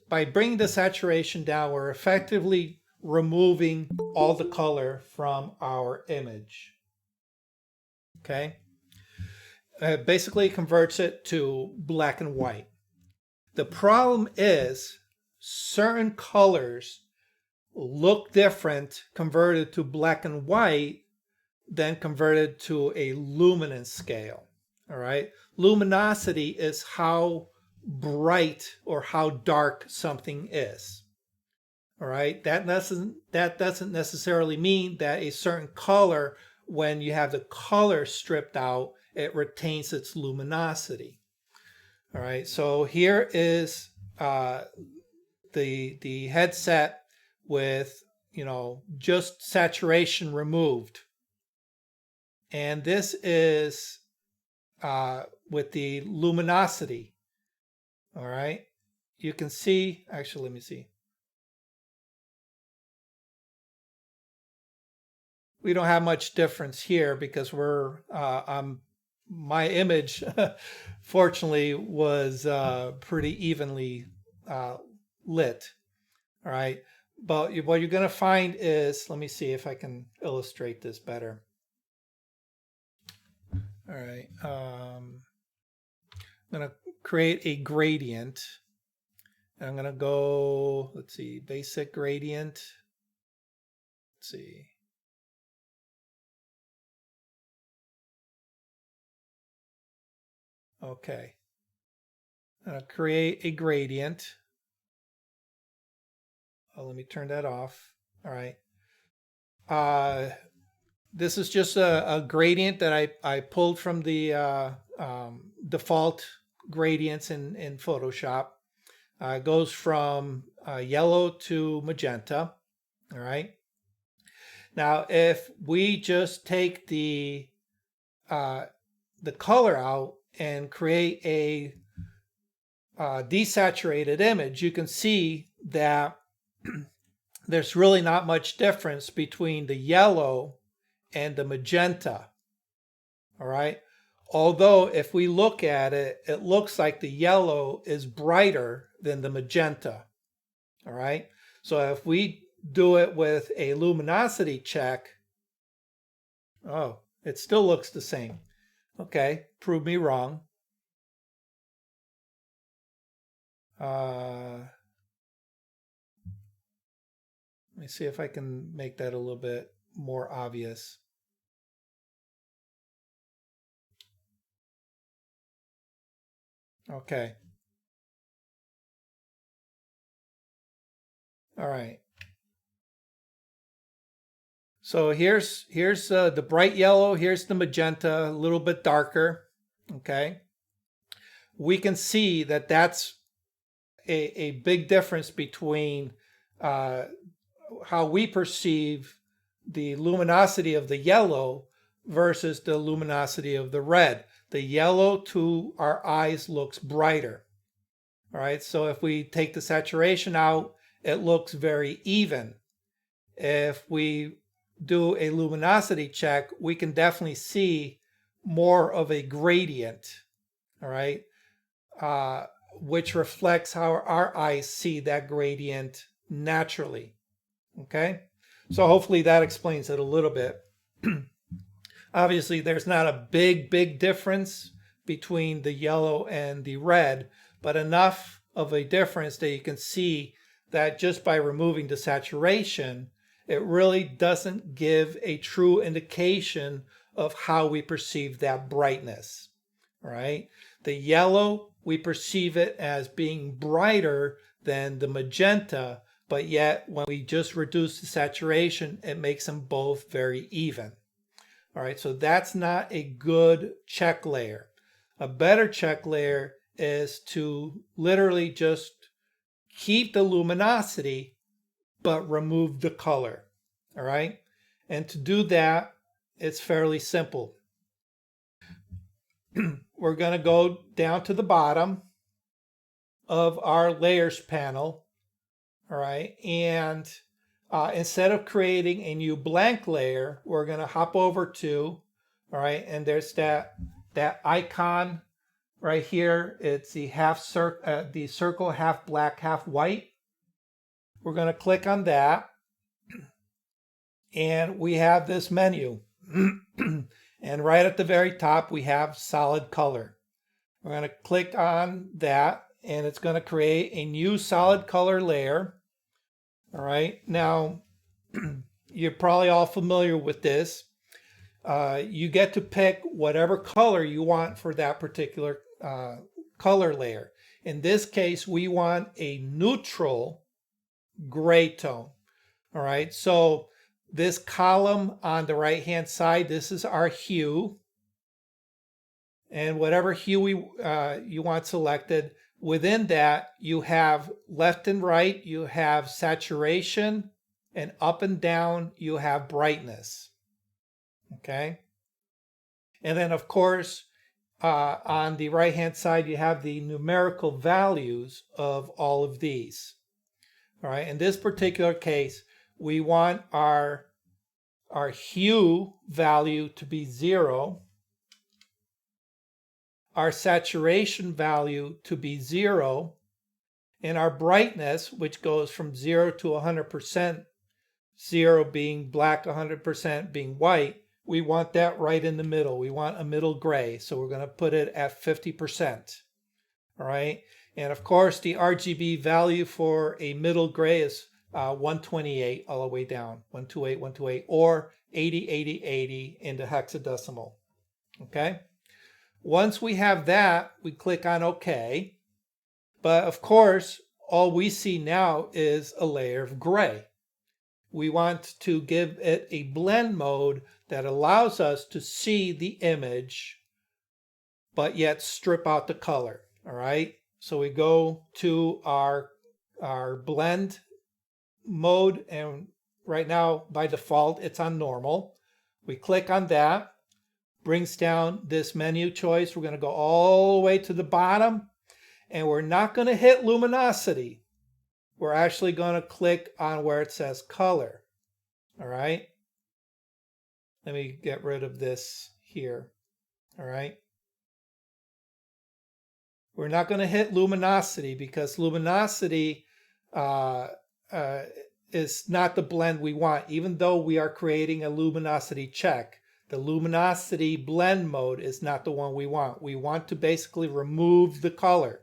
by bringing the saturation down, we're effectively removing all the color from our image. Okay. Basically converts it to black and white. The problem is certain colors look different converted to black and white than converted to a luminance scale. All right. Luminosity is how bright or how dark something is. All right. That doesn't necessarily mean that a certain color, when you have the color stripped out, it retains its luminosity. All right, so here is the headset with, just saturation removed. And this is with the luminosity. All right, you can see, actually, let me see. We don't have much difference here because my image, fortunately, was pretty evenly lit. All right, but what you're going to find is, let me see if I can illustrate this better. All right, I'm going to create a gradient. I'm going to go, let's see, basic gradient. Let's see. Okay. I'm going to create a gradient. Oh, let me turn that off. All right. This is just a gradient that I pulled from the default gradients in Photoshop. It goes from yellow to magenta. All right. Now, if we just take the color out and create a desaturated image, you can see that there's really not much difference between the yellow and the magenta. All right. Although if we look at it, it looks like the yellow is brighter than the magenta. All right. So if we do it with a luminosity check, oh, it still looks the same. Okay, prove me wrong. Let me see if I can make that a little bit more obvious. Okay. All right. So here's the bright yellow, here's the magenta, a little bit darker. Okay. We can see that that's a big difference between how we perceive the luminosity of the yellow versus the luminosity of the red. The yellow to our eyes looks brighter. All right, so if we take the saturation out, it looks very even. If we do a luminosity check, we can definitely see more of a gradient, all right, which reflects how our eyes see that gradient naturally. Okay, so hopefully that explains it a little bit. Obviously, there's not a big difference between the yellow and the red, but enough of a difference that you can see that just by removing the saturation, it really doesn't give a true indication of how we perceive that brightness. All right, the yellow, we perceive it as being brighter than the magenta, but yet when we just reduce the saturation, it makes them both very even. All right, so that's not a good check layer. A better check layer is to literally just keep the luminosity, but remove the color. All right, and to do that, it's fairly simple. We're going to go down to the bottom of our layers panel. All right, and instead of creating a new blank layer, we're going to hop over to, all right, and there's that icon right here. It's the circle half black, half white. We're going to click on that, and we have this menu. And right at the very top, we have solid color. We're going to click on that, and it's going to create a new solid color layer. All right, now you're probably all familiar with this. You get to pick whatever color you want for that particular color layer. In this case, we want a neutral gray tone. All right, so this column on the right hand side, this is our hue. and whatever hue you want selected. Within that, you have left and right, you have saturation, and up and down, you have brightness. Okay? And then, of course, on the right-hand side, you have the numerical values of all of these. All right, in this particular case, we want our hue value to be 0, our saturation value to be 0, and our brightness, which goes from 0 to 100%, 0 being black, 100% being white, we want that right in the middle. We want a middle gray, so we're going to put it at 50%. All right, and of course the RGB value for a middle gray is 128 all the way down, 128, 128, or 80, 80, 80 into hexadecimal. Okay, once we have that, we click on OK. But of course, all we see now is a layer of gray. We want to give it a blend mode that allows us to see the image, but yet strip out the color. All right, so we go to our blend mode, and right now by default it's on normal. We click on that, brings down this menu choice. We're going to go all the way to the bottom, and we're not going to hit luminosity. We're actually going to click on where it says color. All right, let me get rid of this here. All right, we're not going to hit luminosity because luminosity is not the blend we want. Even though we are creating a luminosity check, the luminosity blend mode is not the one we want. We want to basically remove the color.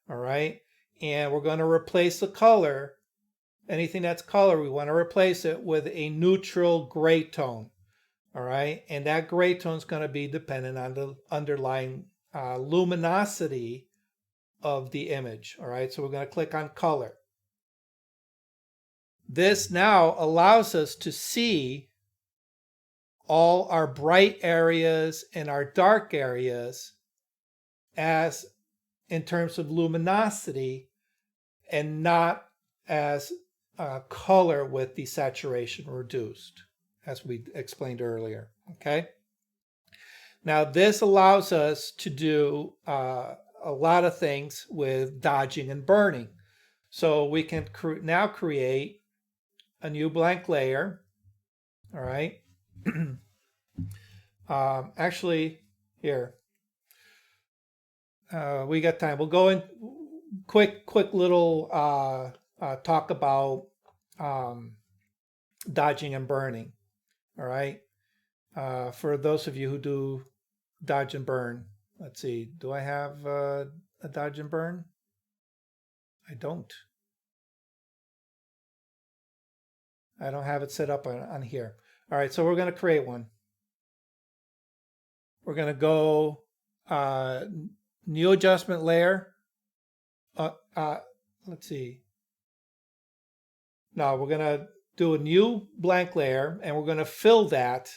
All right, and we're going to replace the color. Anything that's color, we want to replace it with a neutral gray tone. All right, and that gray tone is going to be dependent on the underlying luminosity of the image. All right, so we're going to click on color. This now allows us to see all our bright areas and our dark areas as in terms of luminosity, and not as color with the saturation reduced, as we explained earlier. Okay, now this allows us to do a lot of things with dodging and burning. So we can now create a new blank layer. All right, actually here we got time. We'll go in quick little talk about dodging and burning. All right, for those of you who do dodge and burn, let's see, do I have a dodge and burn? I don't. I don't have it set up on here. All right, so we're going to create one. We're going to go new adjustment layer. Let's see. Now we're going to do a new blank layer, and we're going to fill that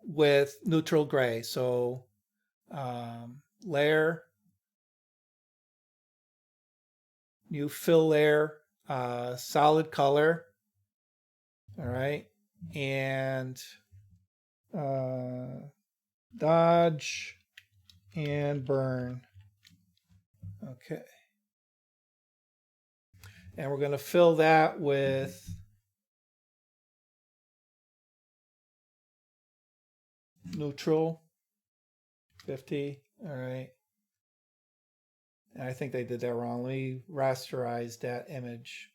with neutral gray. So layer, new fill layer, solid color. All right, and dodge and burn. Okay, and we're going to fill that with neutral 50. All right, and I think they did that wrong. Let me rasterize that image.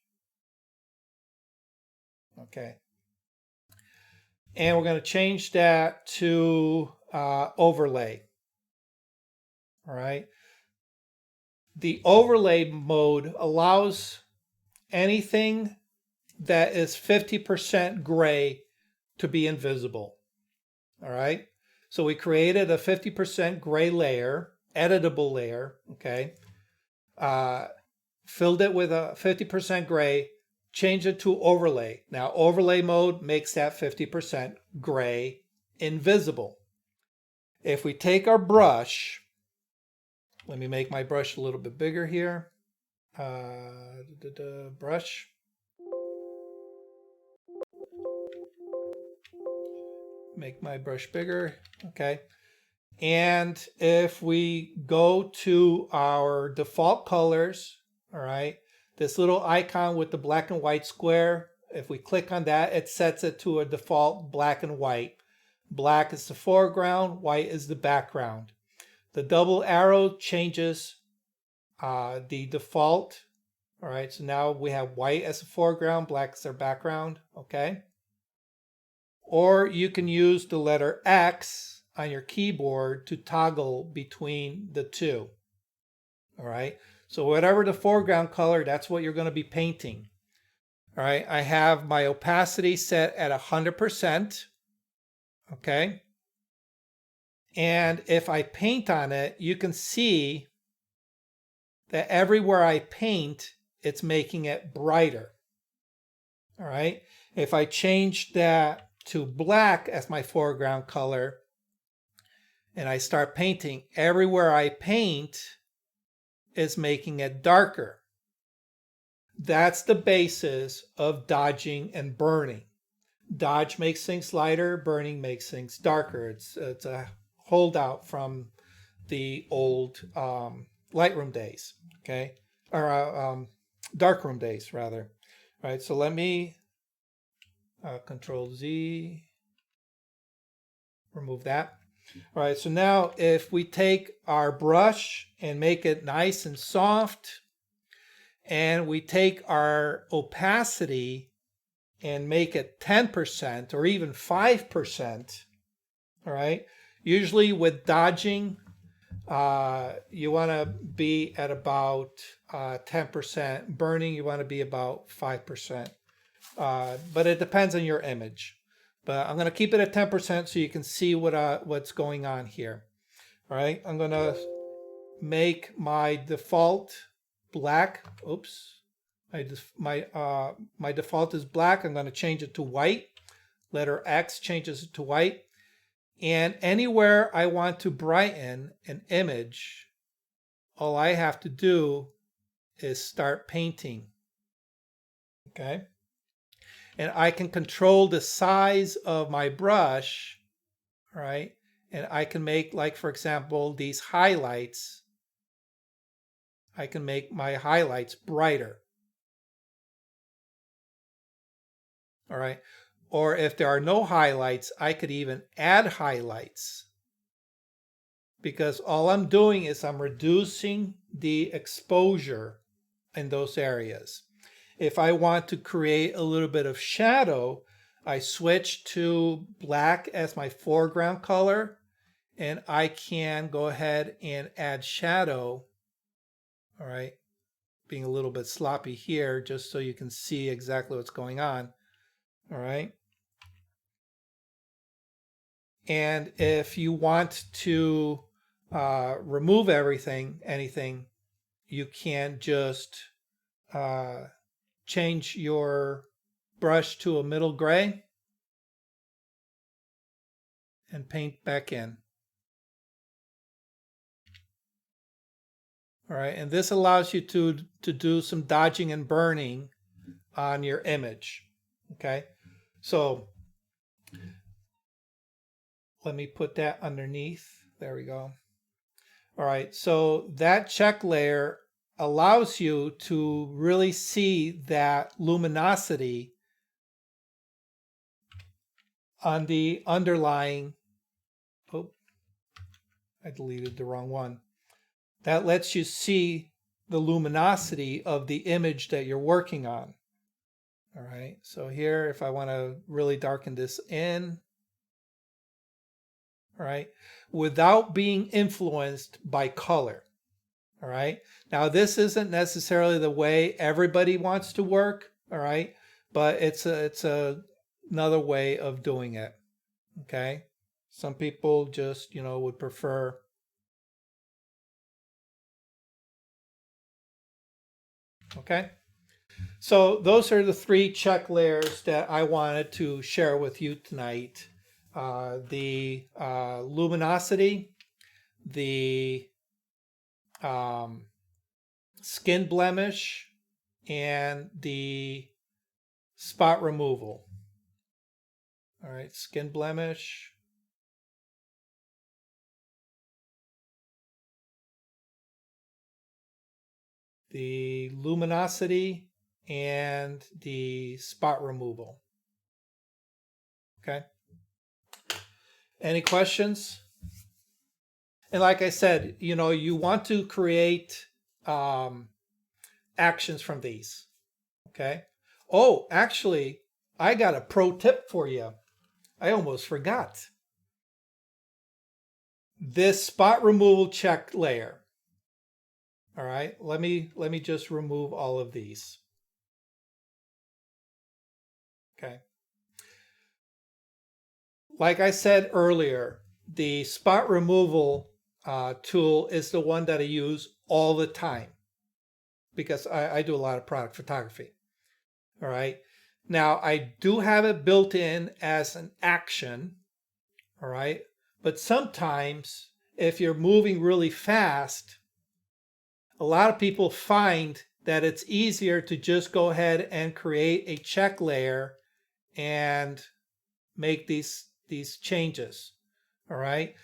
Okay, and we're going to change that to overlay. All right, the overlay mode allows anything that is 50% gray to be invisible. All right, so we created a 50% gray layer, editable layer. Okay, filled it with a 50% gray, change it to overlay. Now overlay mode makes that 50% gray invisible. If we take our brush, let me make my brush a little bit bigger here. Brush. Make my brush bigger. Okay. And if we go to our default colors, all right, this little icon with the black and white square, if we click on that, it sets it to a default black and white. Black is the foreground, white is the background. The double arrow changes the default. All right, so now we have white as the foreground, black as our background, okay? Or you can use the letter X on your keyboard to toggle between the two. All right, so whatever the foreground color, that's what you're going to be painting. All right, I have my opacity set at 100%. Okay, and if I paint on it, you can see that everywhere I paint, it's making it brighter. All right, if I change that to black as my foreground color, and I start painting, everywhere I paint is making it darker. That's the basis of dodging and burning. Dodge makes things lighter, burning makes things darker. It's a holdout from the old Lightroom days, okay? Or darkroom days, rather. All right, so let me Control Z, remove that. All right, so now if we take our brush and make it nice and soft, and we take our opacity and make it 10% or even 5%, all right? Usually with dodging, you want to be at about 10%. Burning, you want to be about 5%. But it depends on your image. But I'm going to keep it at 10% so you can see what's going on here. All right, I'm going to make my default black. Oops, my default is black. I'm going to change it to white. Letter X changes it to white. And anywhere I want to brighten an image, all I have to do is start painting. Okay. And I can control the size of my brush, right? And I can make, like, for example, these highlights. I can make my highlights brighter. All right. Or if there are no highlights, I could even add highlights. Because all I'm doing is I'm reducing the exposure in those areas. If I want to create a little bit of shadow, I switch to black as my foreground color, and I can go ahead and add shadow. All right, being a little bit sloppy here just so you can see exactly what's going on. All right. And if you want to remove anything, you can just change your brush to a middle gray and paint back in. All right, and this allows you to do some dodging and burning on your image. Okay, so let me put that underneath. There we go. All right, so that check layer allows you to really see that luminosity on the underlying. Oh, I deleted the wrong one. That lets you see the luminosity of the image that you're working on. All right, so here, if I want to really darken this in, all right, without being influenced by color. All right, now this isn't necessarily the way everybody wants to work, all right, but it's another way of doing it. Okay, some people just, would prefer. Okay, so those are the 3 check layers that I wanted to share with you tonight. the luminosity, the skin blemish, and the spot removal. All right, skin blemish. The luminosity and the spot removal. Okay. Any questions? And like I said, you know, you want to create actions from these. Okay. Oh, actually, I got a pro tip for you. I almost forgot. This spot removal check layer. All right, let me just remove all of these. Okay. Like I said earlier, the spot removal tool is the one that I use all the time because I do a lot of product photography. All right. Now, I do have it built in as an action. All right. But sometimes if you're moving really fast, a lot of people find that it's easier to just go ahead and create a check layer and make these changes. All right.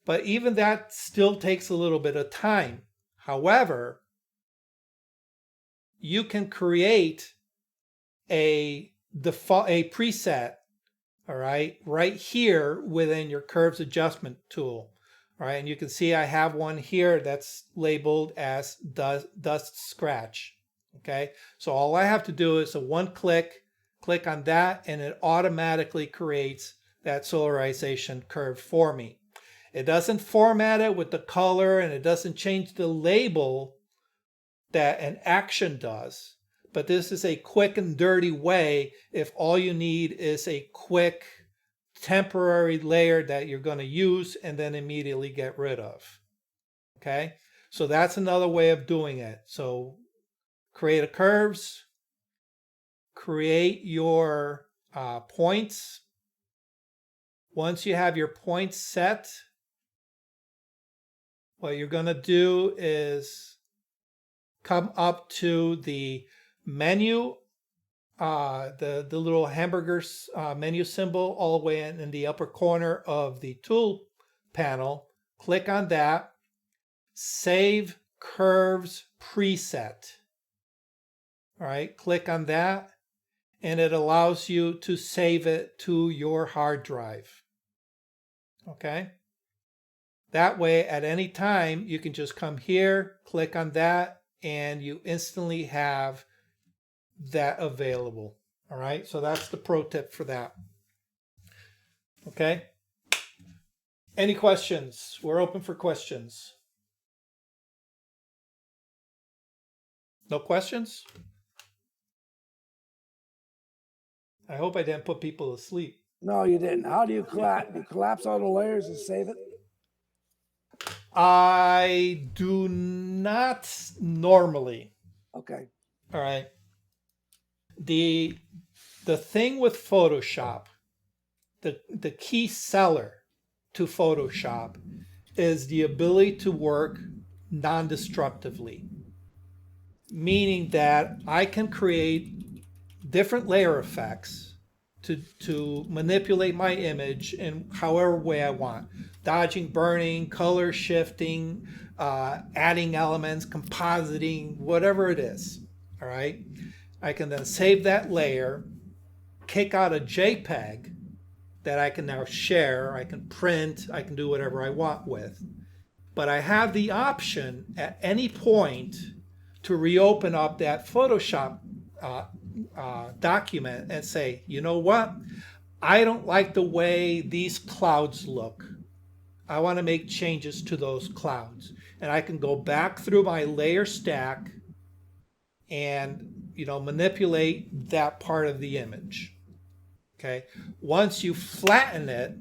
But even that still takes a little bit of time. However, you can create a preset, all right here within your curves adjustment tool. All right, and you can see I have one here that's labeled as dust scratch. Okay, so all I have to do is a one click on that, and it automatically creates that solarization curve for me. It doesn't format it with the color, and it doesn't change the label that an action does. But this is a quick and dirty way if all you need is a quick temporary layer that you're going to use and then immediately get rid of. Okay, so that's another way of doing it. So create a curves, create your points. Once you have your points set, what you're going to do is come up to the menu, the little hamburger menu symbol all the way in the upper corner of the tool panel. Click on that. Save curves preset. All right, click on that, and it allows you to save it to your hard drive. Okay. That way, at any time, you can just come here, click on that, and you instantly have that available. All right, so that's the pro tip for that. Okay. Any questions? We're open for questions. No questions? I hope I didn't put people to sleep. No, you didn't. How do you collapse? You collapse all the layers and save it? I do not normally. Okay. All right. The thing with Photoshop, the key seller to Photoshop is the ability to work non-destructively. Meaning that I can create different layer effects to manipulate my image in however way I want. Dodging, burning, color shifting, adding elements, compositing, whatever it is. All right. I can then save that layer, kick out a JPEG that I can now share, I can print, I can do whatever I want with. But I have the option at any point to reopen up that Photoshop document and say, you know what? I don't like the way these clouds look. I want to make changes to those clouds. And I can go back through my layer stack and, you know, manipulate that part of the image. Okay. Once you flatten it,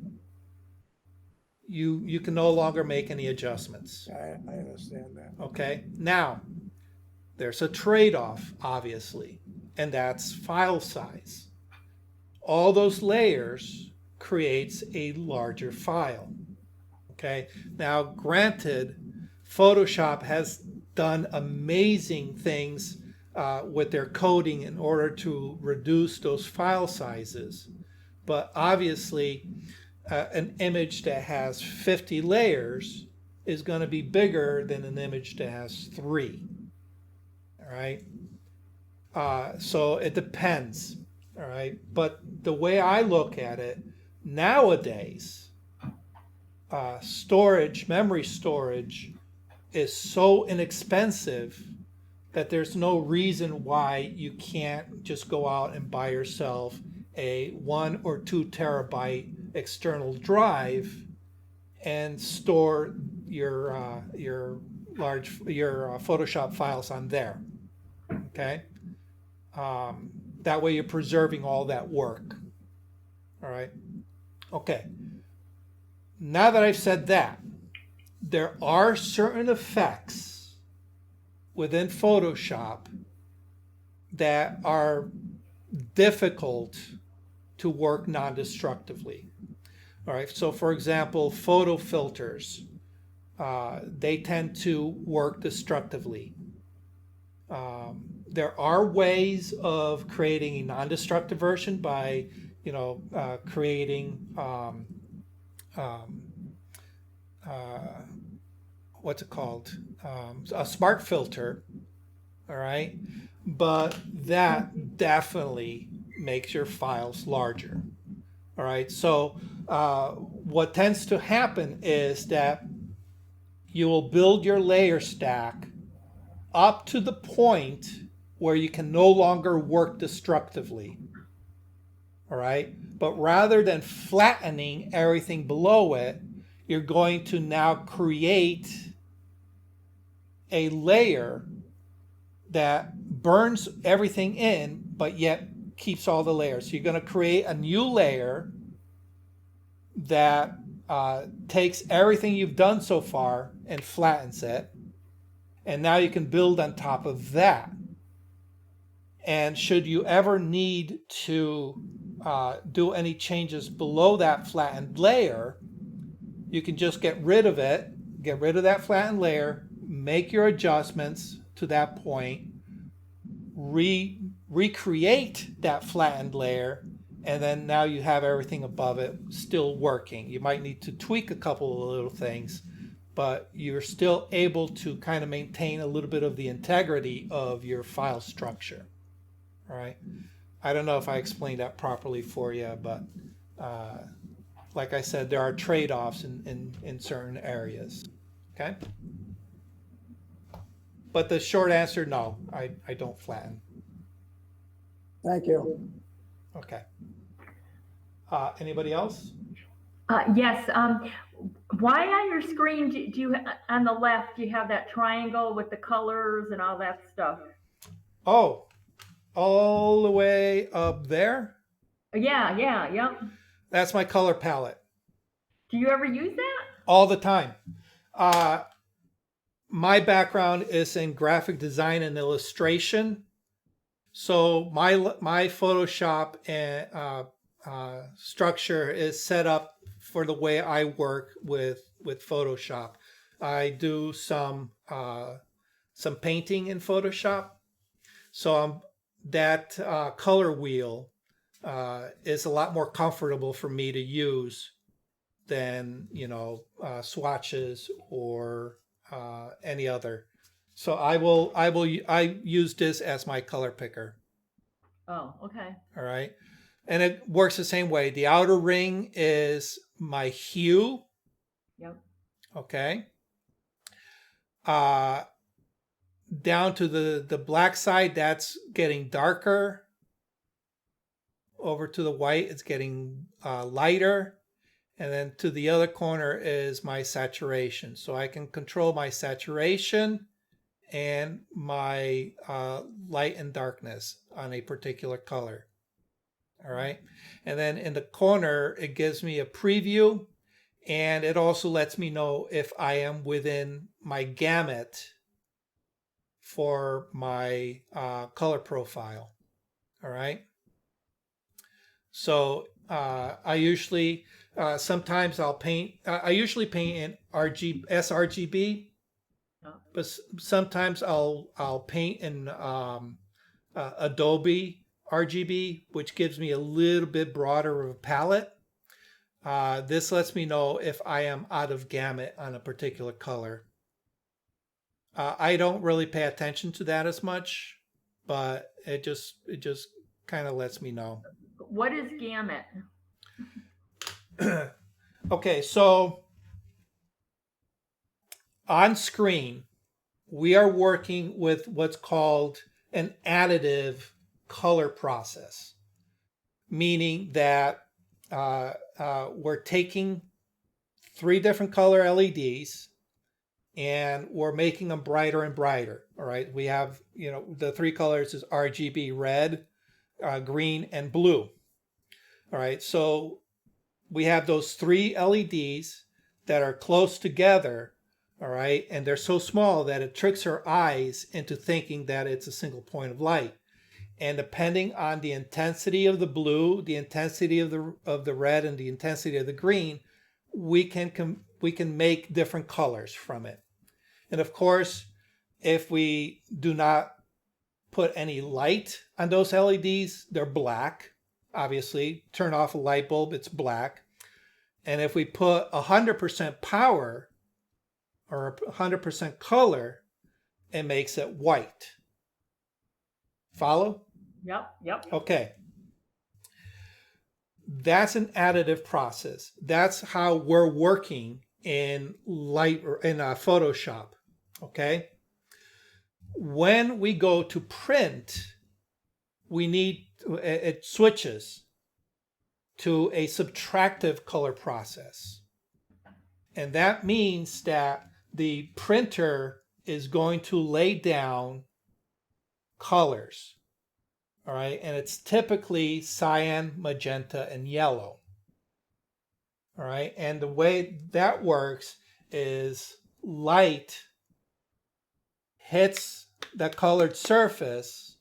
you can no longer make any adjustments. I understand that. Okay. Now, there's a trade-off, obviously, and that's file size. All those layers creates a larger file. Okay, now granted, Photoshop has done amazing things with their coding in order to reduce those file sizes. But obviously, an image that has 50 layers is going to be bigger than an image that has 3. All right. So it depends. All right. But the way I look at it nowadays, memory storage is so inexpensive that there's no reason why you can't just go out and buy yourself a 1 or 2 terabyte external drive and store your Photoshop files on there. Okay, that way you're preserving all that work. All right. Okay. Now that I've said that, there are certain effects within Photoshop that are difficult to work non-destructively. All right, so for example, photo filters, they tend to work destructively. There are ways of creating a non-destructive version by, creating what's it called? A smart filter. All right, but that definitely makes your files larger. All right, so what tends to happen is that you will build your layer stack up to the point where you can no longer work destructively. All right, but rather than flattening everything below it, you're going to now create a layer that burns everything in, but yet keeps all the layers. So you're going to create a new layer that takes everything you've done so far and flattens it. And now you can build on top of that. And should you ever need to do any changes below that flattened layer, you can just get rid of it, get rid of that flattened layer, make your adjustments to that point, recreate that flattened layer, and then now you have everything above it still working. You might need to tweak a couple of little things, but you're still able to kind of maintain a little bit of the integrity of your file structure. All right. I don't know if I explained that properly for you, but like I said, there are trade-offs in certain areas. Okay. But the short answer, no, I don't flatten. Thank you. Okay. Anybody else? Yes. Why on your screen do you on the left you have that triangle with the colors and all that stuff? Oh, all the way up there? Yeah. That's my color palette. Do you ever use that? All the time. My background is in graphic design and illustration. So my Photoshop and structure is set up for the way I work with Photoshop. I do some painting in Photoshop. So that color wheel is a lot more comfortable for me to use than swatches or any other. So I use this as my color picker. Oh, okay. All right. And it works the same way. The outer ring is my hue. Yep. Okay. Down to the black side, that's getting darker. Over to the white, it's getting lighter. And then to the other corner is my saturation. So I can control my saturation and my light and darkness on a particular color. All right. And then in the corner, it gives me a preview, and it also lets me know if I am within my gamut for my color profile. All right. So I usually sometimes I'll paint. I usually paint in sRGB, but sometimes I'll paint in Adobe RGB, which gives me a little bit broader of a palette. This lets me know if I am out of gamut on a particular color. I don't really pay attention to that as much, but it just kind of lets me know. What is gamut? Okay, so on screen, we are working with what's called an additive color process, meaning that we're taking 3 different color LEDs and we're making them brighter and brighter. All right, we have, the 3 colors is RGB, red, green, and blue. All right, so we have those 3 LEDs that are close together. All right, and they're so small that it tricks our eyes into thinking that it's a single point of light. And depending on the intensity of the blue, the intensity of the red, and the intensity of the green, we can make different colors from it. And of course, if we do not put any light on those LEDs, they're black. Obviously, turn off a light bulb, it's black. And if we put 100% power or 100% color, it makes it white. Follow? Yep. Okay. That's an additive process. That's how we're working in Photoshop. Okay. When we go to print, it switches to a subtractive color process. And that means that the printer is going to lay down colors. All right, and it's typically cyan, magenta, and yellow. All right, and the way that works is light hits the colored surface,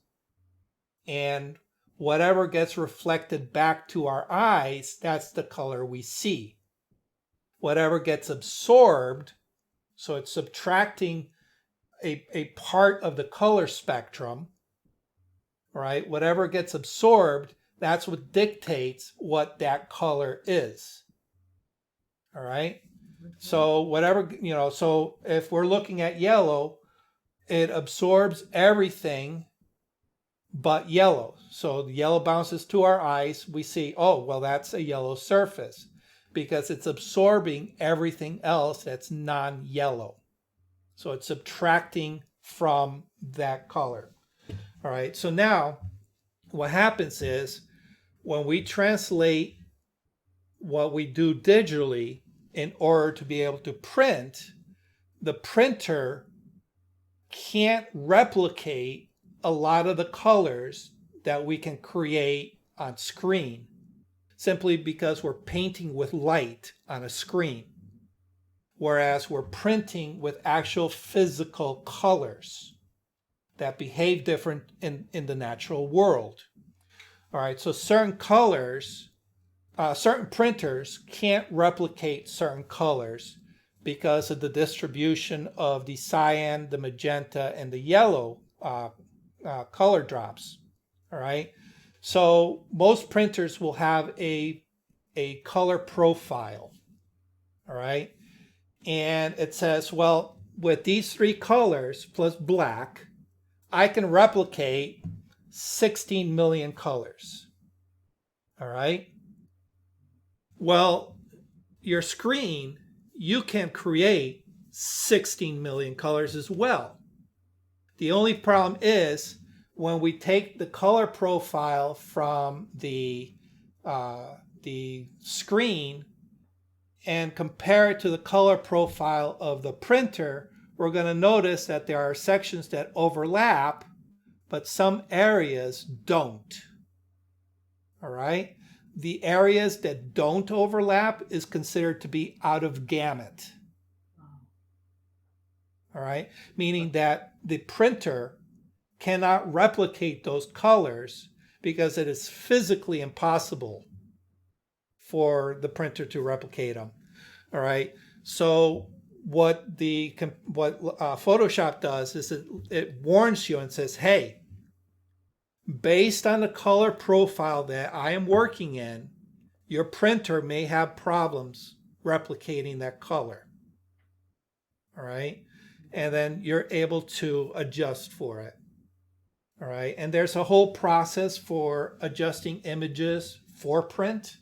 and whatever gets reflected back to our eyes, that's the color we see. Whatever gets absorbed, so it's subtracting a part of the color spectrum, right? Whatever gets absorbed, that's what dictates what that color is. All right. So so if we're looking at yellow, it absorbs everything but yellow. So the yellow bounces to our eyes. We see, oh, well, that's a yellow surface because it's absorbing everything else that's non-yellow. So it's subtracting from that color. All right, so now what happens is when we translate what we do digitally in order to be able to print, the printer can't replicate a lot of the colors that we can create on screen simply because we're painting with light on a screen, whereas we're printing with actual physical colors that behave different in the natural world. All right, so certain colors, certain printers can't replicate certain colors because of the distribution of the cyan, the magenta, and the yellow color drops. All right, so most printers will have a color profile. All right, and it says, well, with these 3 colors plus black, I can replicate 16 million colors. All right. Well, your screen, you can create 16 million colors as well. The only problem is when we take the color profile from the screen and compare it to the color profile of the printer, we're going to notice that there are sections that overlap, but some areas don't. All right? The areas that don't overlap is considered to be out of gamut. All right? Meaning that the printer cannot replicate those colors because it is physically impossible for the printer to replicate them. All right. So what Photoshop does is it warns you and says, hey, based on the color profile that I am working in, your printer may have problems replicating that color. All right. And then you're able to adjust for it. All right. And there's a whole process for adjusting images for print.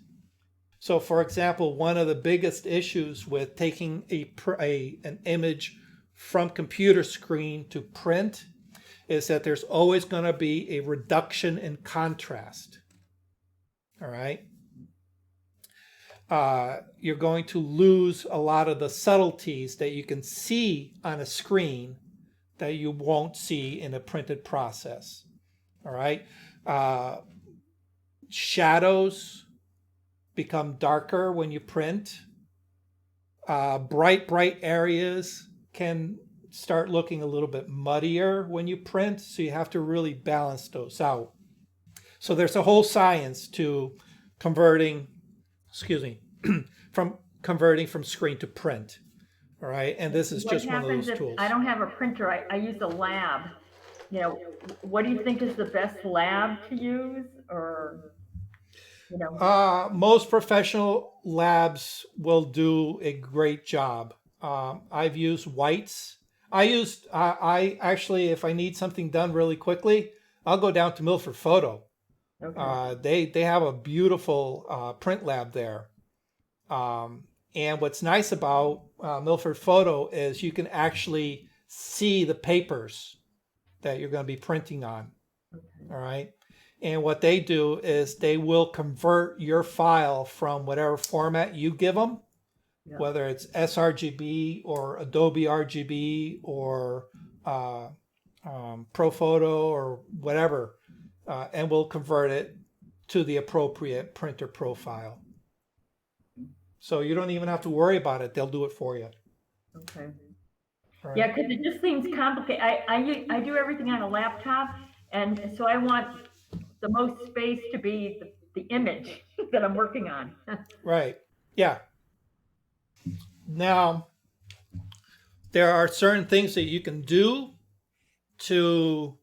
So for example, one of the biggest issues with taking an image from computer screen to print is that there's always going to be a reduction in contrast. All right. You're going to lose a lot of the subtleties that you can see on a screen that you won't see in a printed process. All right. Shadows become darker when you print. Bright areas can start looking a little bit muddier when you print, so you have to really balance those out. So there's a whole science to converting from screen to print. All right, and this is just one of those tools. I don't have a printer. I use a lab. You know, what do you think is the best lab to use, or you know? Most professional labs will do a great job. I've used whites. I actually, if I need something done really quickly, I'll go down to Milford Photo. Okay. They have a beautiful print lab there. And what's nice about Milford Photo is you can actually see the papers that you're going to be printing on. Okay. All right. And what they do is they will convert your file from whatever format you give them, whether it's sRGB or Adobe RGB or ProPhoto or whatever, and we'll convert it to the appropriate printer profile. So you don't even have to worry about it. They'll do it for you. Okay. Right. Yeah, because it just seems complicated. I do everything on a laptop, and so I want the most space to be the image that I'm working on. Right. Yeah. Now, there are certain things that you can do to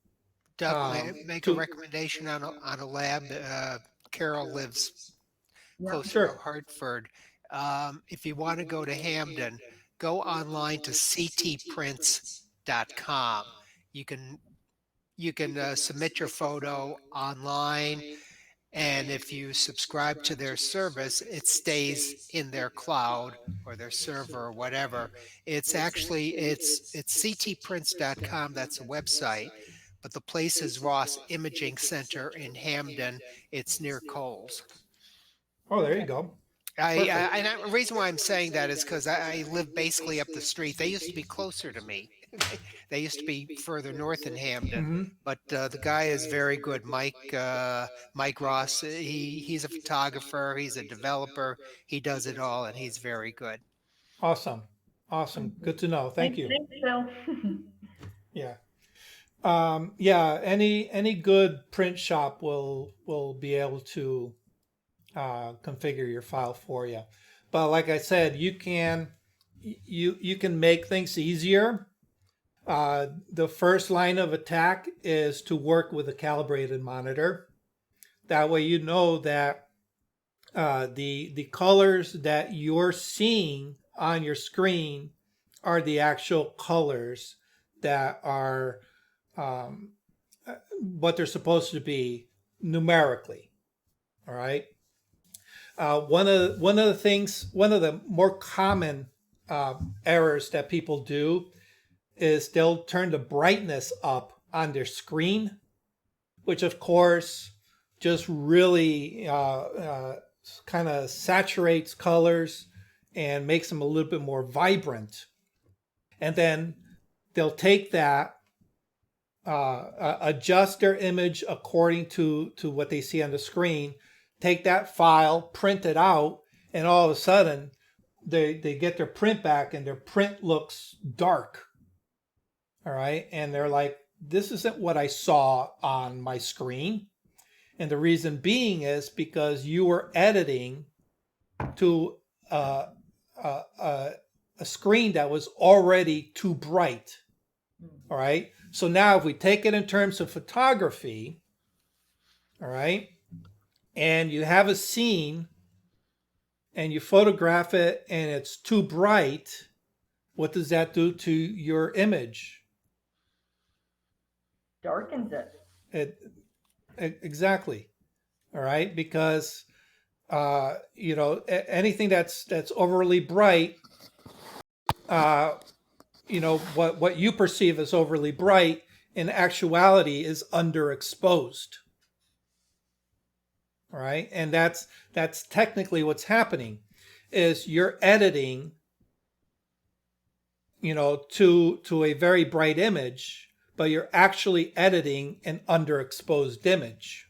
make a recommendation on a lab. Carol lives closer to Hartford. If you want to go to Hamden, go online to ctprints.com. You can submit your photo online, and if you subscribe to their service, it stays in their cloud or their server or whatever. It's ctprints.com. That's a website, but the place is Ross Imaging Center in Hamden. It's near Kohl's. Oh, there you go. The reason why I'm saying that is because I live basically up the street. They used to be closer to me. They used to be further north in Hamden, but the guy is very good. Mike Ross, he's a photographer, he's a developer, he does it all, and he's very good. Awesome. Good to know. Thank you. Thanks, Phil. Yeah. Any good print shop will be able to configure your file for you. But like I said, you can make things easier. The first line of attack is to work with a calibrated monitor. That way you know that the colors that you're seeing on your screen are the actual colors that are what they're supposed to be numerically. All right. One of the more common errors that people do is they'll turn the brightness up on their screen, which of course just really kind of saturates colors and makes them a little bit more vibrant. And then they'll take that, adjust their image according to what they see on the screen, take that file, print it out, and all of a sudden they get their print back and their print looks dark. All right. And they're like, this isn't what I saw on my screen. And the reason being is because you were editing to uh, a screen that was already too bright. All right. So now if we take it in terms of photography, all right, and you have a scene and you photograph it and it's too bright, what does that do to your image? Darkens it. Exactly. All right. Because, anything that's overly bright, what you perceive as overly bright in actuality is underexposed. All right. And that's technically what's happening is you're editing, to a very bright image, but you're actually editing an underexposed image.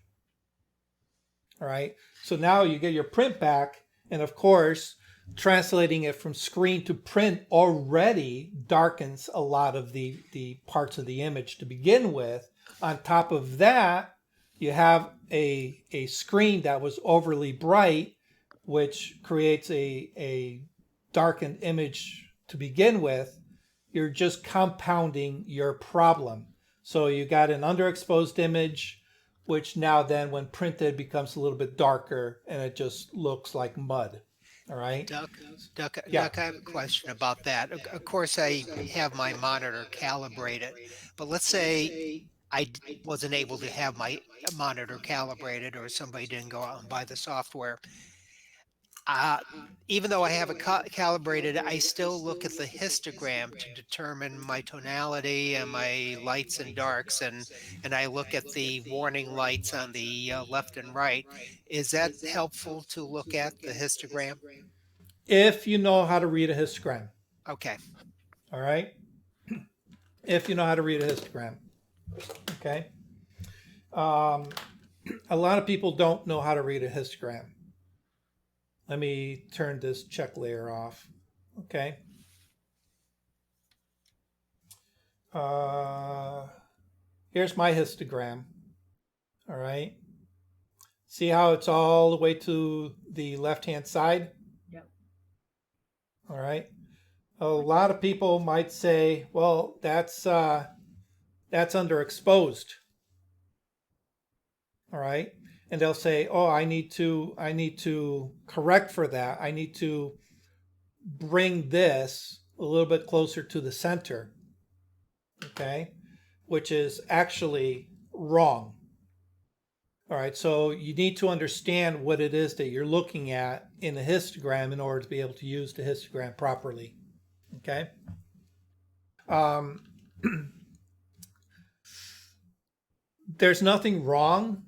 All right. So now you get your print back. And of course, translating it from screen to print already darkens a lot of the parts of the image to begin with. On top of that, you have a screen that was overly bright, which creates a darkened image to begin with. You're just compounding your problem. So you got an underexposed image, which now then when printed becomes a little bit darker and it just looks like mud. All right. Duck, Yeah. Duck, I have a question about that. Of course, I have my monitor calibrated, but let's say wasn't able to have my monitor calibrated, or somebody didn't go out and buy the software. Uh, Even though I have it calibrated, I still look at the histogram to determine my tonality and my lights and darks, and I look at the warning lights on the left and right. Is that helpful to look at the histogram? If you know how to read a histogram. Okay. All right. If you know how to read a histogram. Okay. A lot of people don't know how to read a histogram. Let me turn this check layer off. Okay. Here's my histogram. All right. See how it's all the way to the left-hand side? Yep. All right. A lot of people might say, well, that's underexposed. All right. And they'll say, oh, I need to correct for that. I need to bring this a little bit closer to the center. Okay. Which is actually wrong. All right. So you need to understand what it is that you're looking at in the histogram in order to be able to use the histogram properly. Okay. There's nothing wrong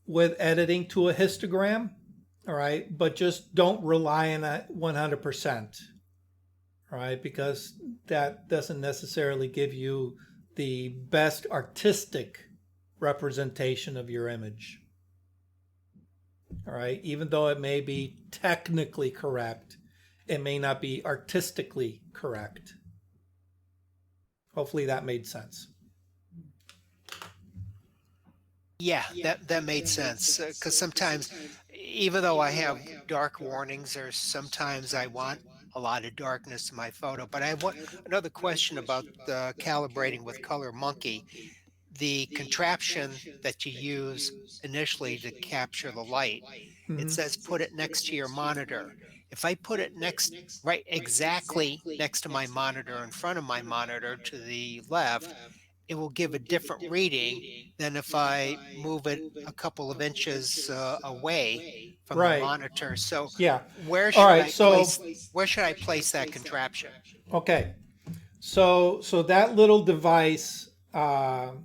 with editing to a histogram, all right, but just don't rely on it 100%, all right, because that doesn't necessarily give you the best artistic representation of your image, all right, even though it may be technically correct, it may not be artistically correct. Hopefully that made sense. Yeah, that made sense. Because sometimes, even though I have dark warnings, there's sometimes I want a lot of darkness in my photo. But I have another question about calibrating with Color Monkey. The contraption that you use initially to capture the light, it says put it next to your monitor. If I put it right exactly next to my monitor, in front of my monitor to the left, it will give a different reading than if I move it a couple of inches away from the Right. monitor. So Yeah. where All should right. I So place that contraption? okay. So that little device, you're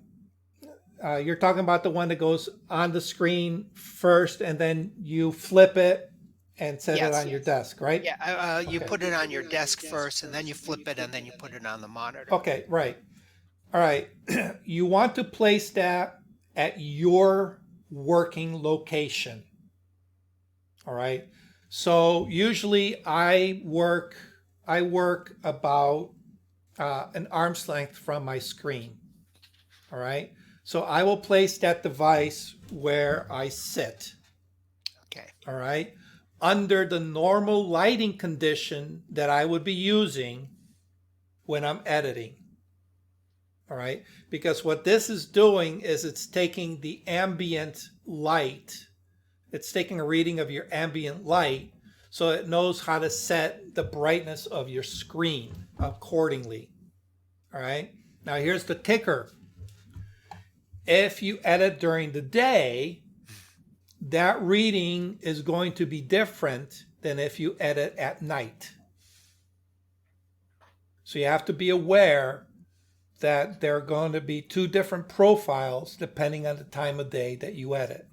talking about the one that goes on the screen first, and then you flip it and set it on your desk, right? Yeah, you put it on your desk first, and then you flip it, and then you put it on the monitor. Okay, right. All right. You want to place that at your working location. All right. So usually I work about an arm's length from my screen. All right. So I will place that device where I sit. Okay. All right. under the normal lighting condition that I would be using when I'm editing. All right, because what this is doing is it's taking the ambient light, it's taking a reading of your ambient light, so it knows how to set the brightness of your screen accordingly. All right, now here's the kicker. If you edit during the day, that reading is going to be different than if you edit at night. So you have to be aware that there are going to be two different profiles depending on the time of day that you edit.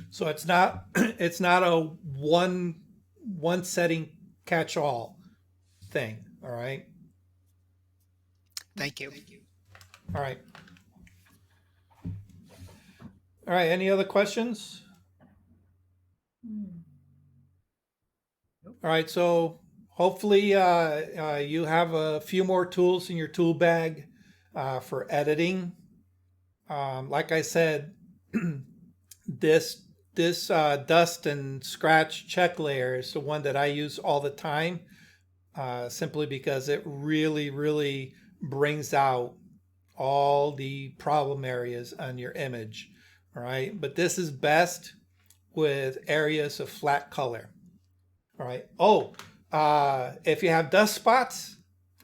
So it's not a one setting catch-all thing. All right. Thank you. All right. All right. Any other questions? All right. So hopefully you have a few more tools in your tool bag for editing. Like I said, this dust and scratch check layer is the one that I use all the time, simply because it really brings out all the problem areas on your image. All right, but this is best with areas of flat color. All right. Oh, if you have dust spots,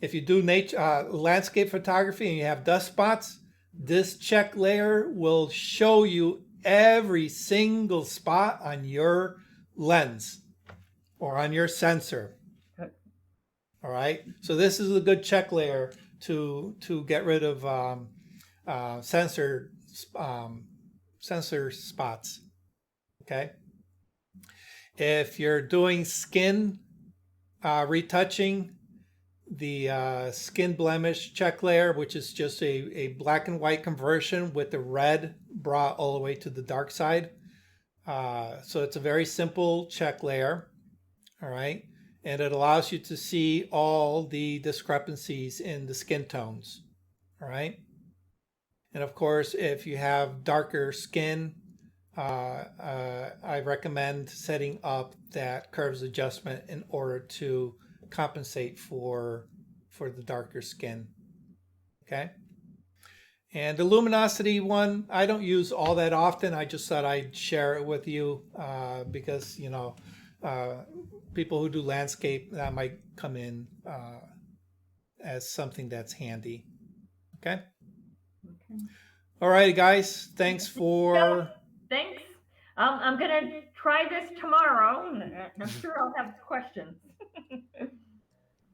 if you do landscape photography and you have dust spots, this check layer will show you every single spot on your lens or on your sensor. All right. So this is a good check layer to get rid of sensor spots. Okay. If you're doing skin retouching, the skin blemish check layer, which is just a black and white conversion with the red brought all the way to the dark side. So it's a very simple check layer. All right. And it allows you to see all the discrepancies in the skin tones. All right. And of course, if you have darker skin, I recommend setting up that curves adjustment in order to compensate for the darker skin. Okay. And the luminosity one, I don't use all that often. I just thought I'd share it with you because, you know, people who do landscape, that might come in as something that's handy. Okay. All right, guys. Thanks for... Thanks. I'm going to try this tomorrow. I'm sure I'll have questions.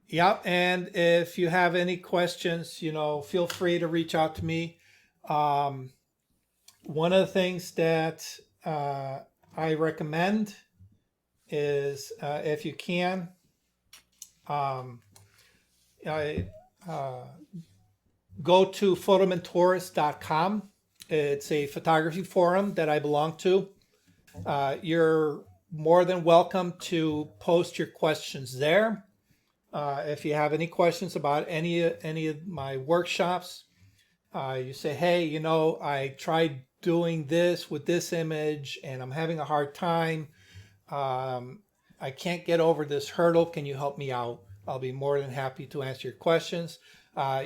Yep. And if you have any questions, you know, feel free to reach out to me. One of the things that I recommend is if you can, go to photomentorist.com. It's a photography forum that I belong to. You're more than welcome to post your questions there. If you have any questions about any of my workshops, you say, hey, you know, I tried doing this with this image and I'm having a hard time. I can't get over this hurdle. Can you help me out? I'll be more than happy to answer your questions.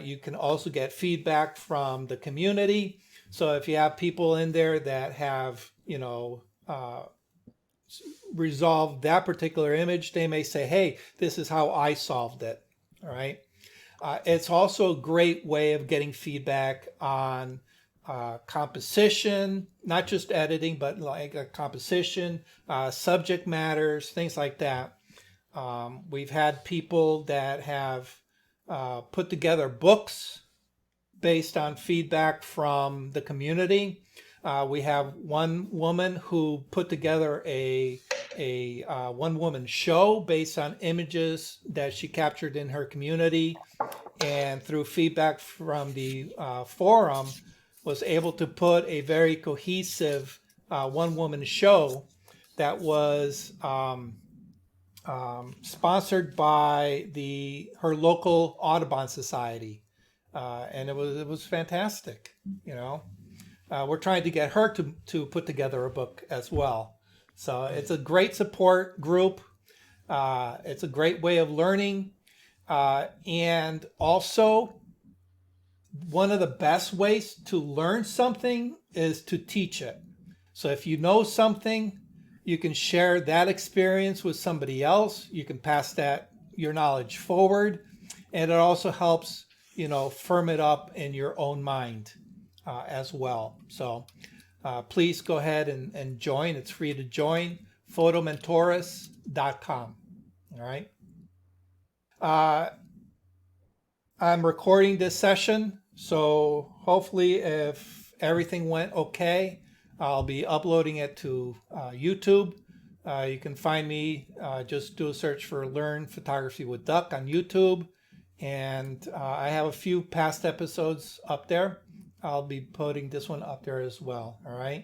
You can also get feedback from the community. So if you have people in there that have, you know, resolved that particular image, they may say, hey, this is how I solved it. All right. It's also a great way of getting feedback on composition, not just editing, but like a composition, subject matters, things like that. We've had people that have put together books based on feedback from the community. We have one woman who put together a one-woman show based on images that she captured in her community, and through feedback from the forum was able to put a very cohesive one-woman show that was sponsored by her local Audubon Society, and it was fantastic. You know, we're trying to get her to put together a book as well. So it's a great support group. It's a great way of learning. And also, one of the best ways to learn something is to teach it. So if you know something, you can share that experience with somebody else. You can pass your knowledge forward. And it also helps, firm it up in your own mind as well. So please go ahead and join. It's free to join. photomentoris.com. All right. I'm recording this session, so hopefully if everything went okay, I'll be uploading it to YouTube. You can find me, just do a search for Learn Photography with Duck on YouTube. And I have a few past episodes up there. I'll be putting this one up there as well, all right?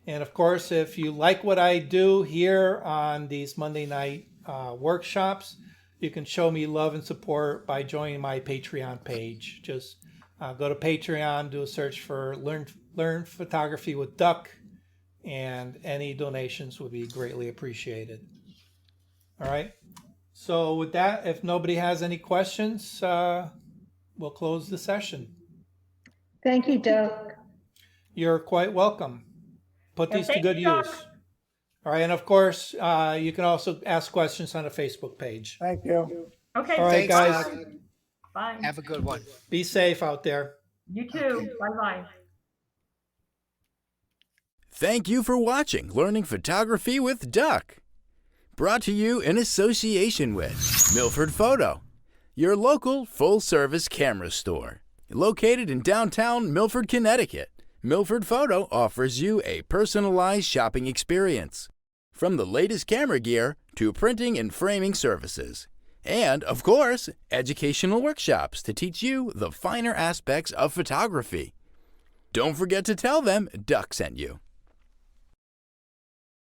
And of course, if you like what I do here on these Monday night workshops, you can show me love and support by joining my Patreon page. Just go to Patreon, do a search for Learn Photography with Duck, and any donations would be greatly appreciated. All right. So with that, if nobody has any questions, we'll close the session. Thank you, Doug. You're quite welcome. Put these to good Doug. use. All right, and of course, you can also ask questions on the Facebook page. Thank you. Okay. All right, Thanks, guys. Doug. Bye. Have a good one. Be safe out there. You too. Bye-bye. Thank you for watching Learning Photography with Duck. Brought to you in association with Milford Photo, your local full-service camera store. Located in downtown Milford, Connecticut, Milford Photo offers you a personalized shopping experience. From the latest camera gear to printing and framing services. And, of course, educational workshops to teach you the finer aspects of photography. Don't forget to tell them Duck sent you.